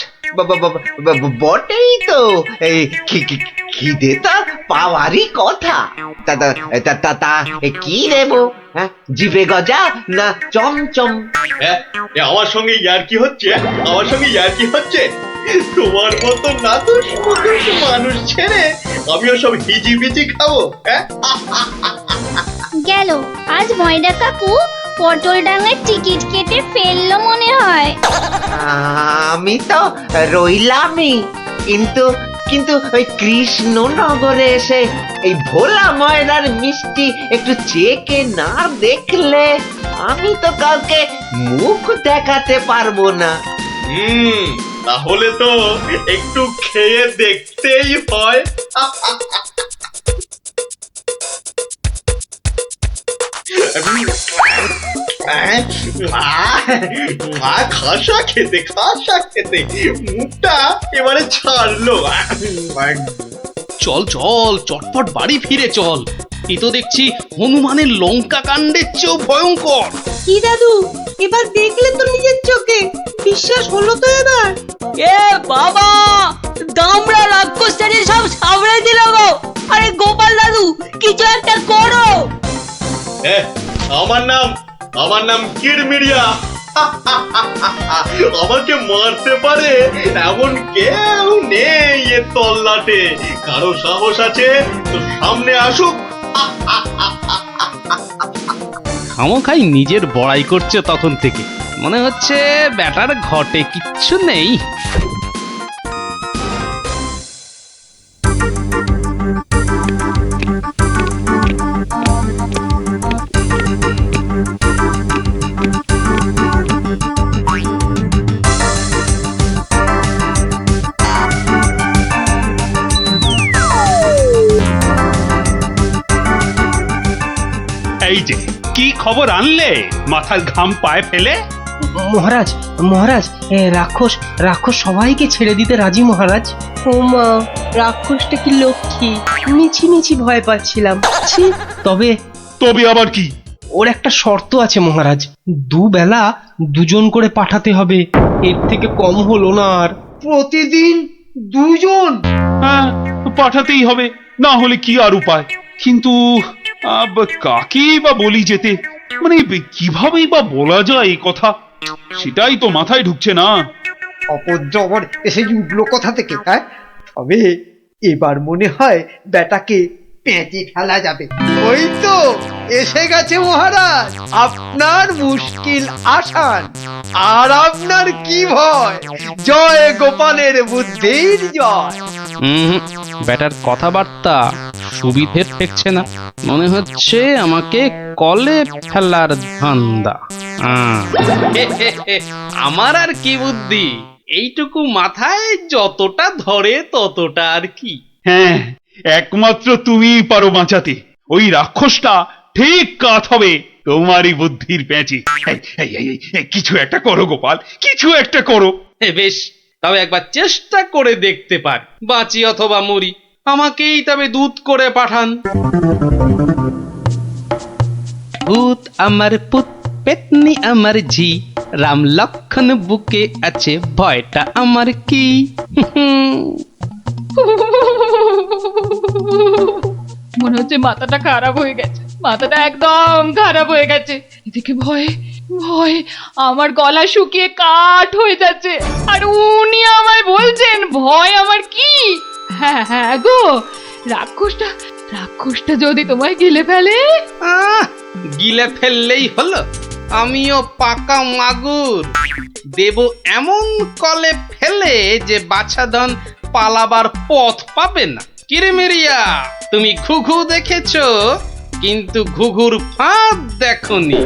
বটেই তো, এই খিদে তো পাওয়ারই কথা। তা কি দেবো? জিভে গজা না চমচম? আমার সঙ্গে ইয়ার্কি হচ্ছে, আমার সঙ্গে ইয়ার্কি হচ্ছে। তোমার মতো নাদুস মুদুস মানুষ ছেড়ে আমিও সব হিজিবিজি খাবো? গেল আজ ময়দা কাকু পটল ডাঙার টিকিট কেটে ফেললো মনে হয়। আমি তো রইলামই, কিন্তু ওই কৃষ্ণনগরে এসে এই ভোলা ময়দার মিষ্টি একটু চেকে না দেখলে আমি তো কাউকে মুখ দেখাতে পারবো না। তাহলে তো একটু খেয়ে দেখতেই হয়। খাসা খেতে মুখটা এবারে ছাড়লো। চল চল, চটপট বাড়ি ফিরে চল। এ তো দেখছি হনুমানের লঙ্কা কাণ্ডের চেয়েও ভয়ঙ্কর। কি দাদু, এবার দেখলে তো নিজের চোখে, বিশ্বাস হলো তো এবার? এ বাবা, দামড়া রাক্ষসটাকে সব সামনে দিল গো। আরে গোপাল দাদু, কিছু একটা করো। আমার নাম কিরমিরিয়া। আমাকে মারতে পারে এমন কেউ নেই এ তল্লাটে। কারো সাহস আছে তো সামনে আসুক। খামোখাই নিজের বড়াই করছে তখন থেকে। মনে হচ্ছে ব্যাটার ঘটে কিচ্ছু নেই। এই যে কি খবর আনলে মাথার ঘাম পায়ে ফেলে? মহারাজ মহারাজ রাক্ষস রাক্ষস সবাইকে ছেড়ে দিতে রাজি মহারাজ। ও মা, রাক্ষসটা কি লক্ষ্মী, মিছি মিছি ভয় পাচ্ছিলাম। ছি, তবে তবে আবার কি? ওর একটা শর্ত আছে মহারাজ, দুবেলা দুজন করে পাঠাতে হবে, এর থেকে কম হলো না আর। প্রতিদিন দুজন? হ্যাঁ, পাঠাতেই হবে, না হলে কি আর উপায়। কিন্তু কাকেই বা বলি যেতে, মানে কিভাবেই বা বলা যায় এই কথা, সেটাই তো মাথায় ঢুকছে না। অপদ্রবর এসে উঠলো কথা থেকে, হ্যাঁ? তবে এবার মনে হয় বেটাকে পেঁচে ফেলা যাবে। ওই তো এসে গেছে মহারাজ, আপনার মুশকিল আসান। আর আপনার কি ভয়? জয় গোপালের বুদ্ধির জয়। ব্যাটার কথাবার্তা সুবিধে ঠেকছে না, মনে হচ্ছে আমাকে কলে ফেলার ধান্দা। আমার আর কি বুদ্ধি, এইটুকু মাথায় যতটা ধরে ততটা আর কি। হ্যাঁ, একমাত্র তুমিই পারো বাঁচাতে। ওই রাক্ষসটা ঠিক কাত হবে তোমারই বুদ্ধির প্যাঁচে। কিছু একটা করো গোপাল, কিছু একটা করো। বেশ, তবে একবার চেষ্টা করে দেখতে পারি, বাঁচি অথবা মরি। আমাকেই তবে দূত করে পাঠান। ভূত আমার পুত, পেতনি আমার ঝি, রাম লক্ষণ বুকে আছে, ভয়টা আমার কি? মনে হচ্ছে মাথাটা খারাপ হয়ে গেছে, মাথাটা একদম খারাপ হয়ে গেছে। এদিকে ভয়ে ভয়ে আমার গলা শুকিয়ে কাঠ হয়ে যাচ্ছে, আর উনি আমায় বলছেন ভয় আমার কি? হ্যাঁ হ্যাঁ গো, রাক্ষসটা যদি তোমায় গিলে ফেলে? গিলে ফেললেই হলো, আমিও পাকা মাগুর, দেব এমন কলে ফেলে যে বাছাধন পালাবার পথ পাবে না। কিরেমিরিয়া, তুমি ঘুঘু দেখেছো, কিন্তু ঘুঘুর ফাঁদ দেখোনি।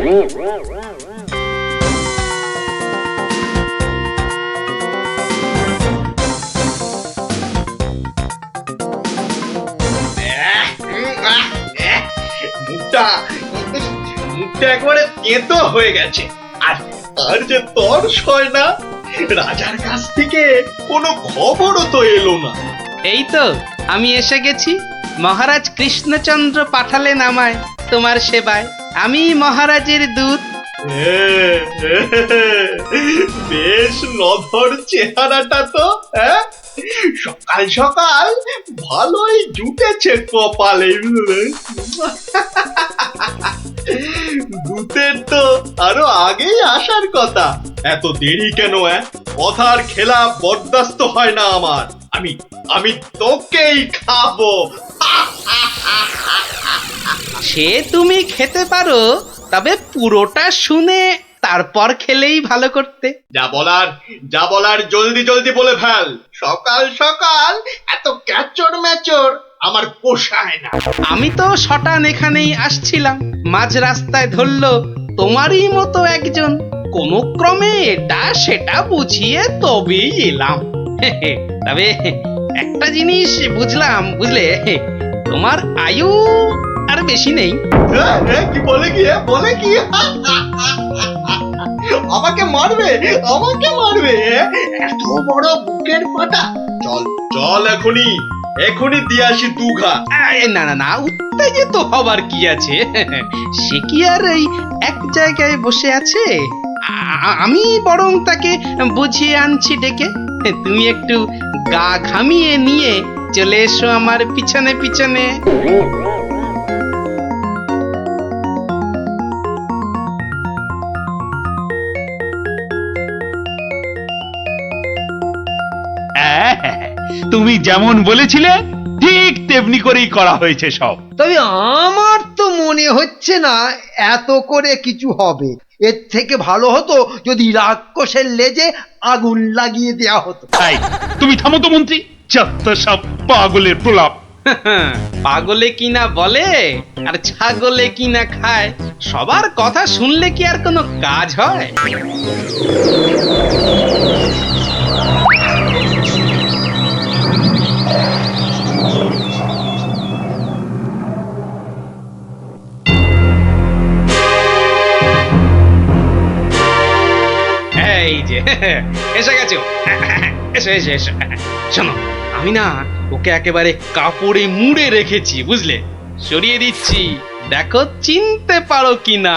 মুখটা একবারে তেতো হয়ে গেছে, আর যে তর্স হয় না। রাজার কাছ থেকে কোনো খবরও তো এলো না। এই তো আমি এসে গেছি, মহারাজ কৃষ্ণচন্দ্র পাঠালেন আমায় তোমার সেবায়, আমি মহারাজের দূত। বেশ নধর চেহারাটা তো, হ্যাঁ? সকাল সকাল ভালোই জুটেছে কপালে। দূতের তো আরো আগেই আসার কথা, এত দেরি কেন? কথার খেলা বরদাস্ত হয় না আমার। আমি তোকেই খাবো। সে তুমি খেতে পারো, তবে পুরোটা শুনে তারপর খেলেই ভালো করতে। যা বলার জলদি জলদি বলে ফেল। সকাল সকাল এত ক্যাচর ম্যাচর আমার পোষায় না। আমি তো শটান এখানেই আসছিলাম, মাঝ রাস্তায় ধরলো তোমারই মতো একজন, কোনো ক্রমে এটা সেটা বুঝিয়ে তবেই এলাম। তবে একটা জিনিস বুঝলাম, বুঝলে, তোমার আয়ু আর বেশি নেই। কি বলে কি আমাকে মারবে? এত বড় বুকের ফাটা? চল এখনই দিয়ে আসি দুঘা। না না না, উত্তেজিত হবার কি আছে? সে কি আর এই এক জায়গায় বসে আছে? আমি বরং তাকে বুঝিয়ে আনছি ডেকে। তুমি একটু গা ঘামিয়ে নিয়ে চলে এসো আমার পিছনে পিছনে। তুমি যেমন বলেছিলে ঠিক তেমনি করেই করা হয়েছে সব। তবে আমার তো মনে হচ্ছে না এত করে কিছু হবে। এর থেকে ভালো হতো যদি রাক্ষসের লেজে আগুন লাগিয়ে দেয়া হতো। তুমি থামো তো মন্ত্রী, যত সব পাগলের প্রলাপ। পাগলে কিনা বলে আর ছাগলে কিনা খায়, সবার কথা শুনলে কি আর কোনো কাজ হয়? এসে গেছো। এসো এসো এসো। শোনো, আমি না ওকে একেবারে কাপড়ে মুড়ে রেখেছি, বুঝলে? সরিয়ে দিচ্ছি, দেখো চিনতে পারো কিনা।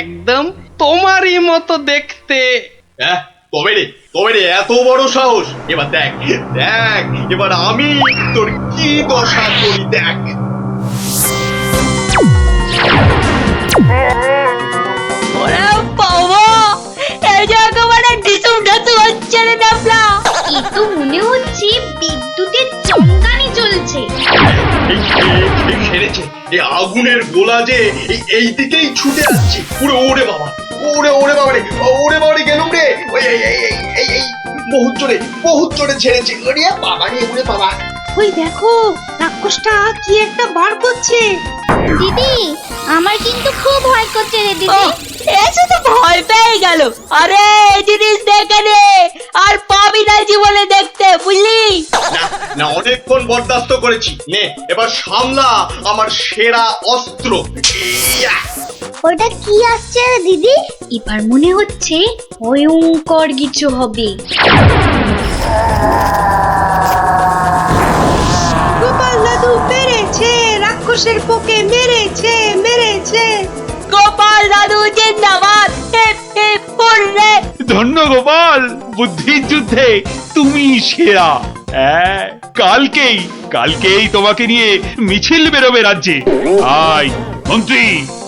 একদম তোমারই মতো দেখতে। তবে রে এত বড় সাহস! এবার দেখ দেখ, এবার আমি তোর কি দশা করি দেখ। ওরে বাবা, এই যে একেবারে ডিসুম ঢাসু হচ্ছে রে ডাবলা। এ তো মনে হচ্ছে বিদ্যুতের চমকানি চলছে। খেলেছে এই আগুনের গোলা যে এই দিকেই ছুটে আসছে। ওরে বাবা, ওরে বাবা রে, ওরে বাবা রে, গেলুম রে। ওই এই বহুত জোরে ছেড়েছে। ওরে বাবা রে, ওরে বাবা। ওই দেখো, রাক্ষসটা কি একটা বার করছে। দিদি, আমার কিন্তু খুব ভয় করছে রে দিদি। এসে তো ভয় পেয়ে গেল। আরে এই জিনিস দেখে নে, আর পাবি না জীবনে দেখতে, বুঝলি? না অনেকক্ষণ বরদাস্ত করেছি, নে এবার সামলা আমার সেরা অস্ত্র। ইয়া! ওটা কি আসছে রে দিদি? এবার মনে হচ্ছে ভয়ঙ্কর কিছু হবে। গোপাল দাদু পেরেছে, রাক্ষসের পোকে মেরেছে। গোপাল দাদু জিন্দাবাদ, হিপ হিপ হুররে। ধন্য গোপাল, বুদ্ধির যুদ্ধে তুমি সেরা। কালকেই তোমাকে নিয়ে মিছিল বেরোবে রাজ্যে। আয় মন্ত্রী,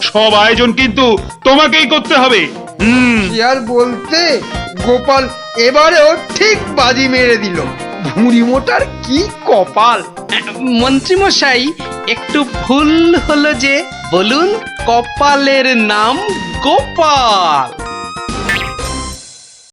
সব আয়োজন কিন্তু তোমাকেই করতে হবে। কি আর বলতে, গোপাল এবারেও ঠিক বাজি মেরে দিল। ভুঁড়ি মোটার কি কপাল! মন্ত্রী মশাই, একটু ভুল হলো যে। বলুন, কপালের নাম গোপাল।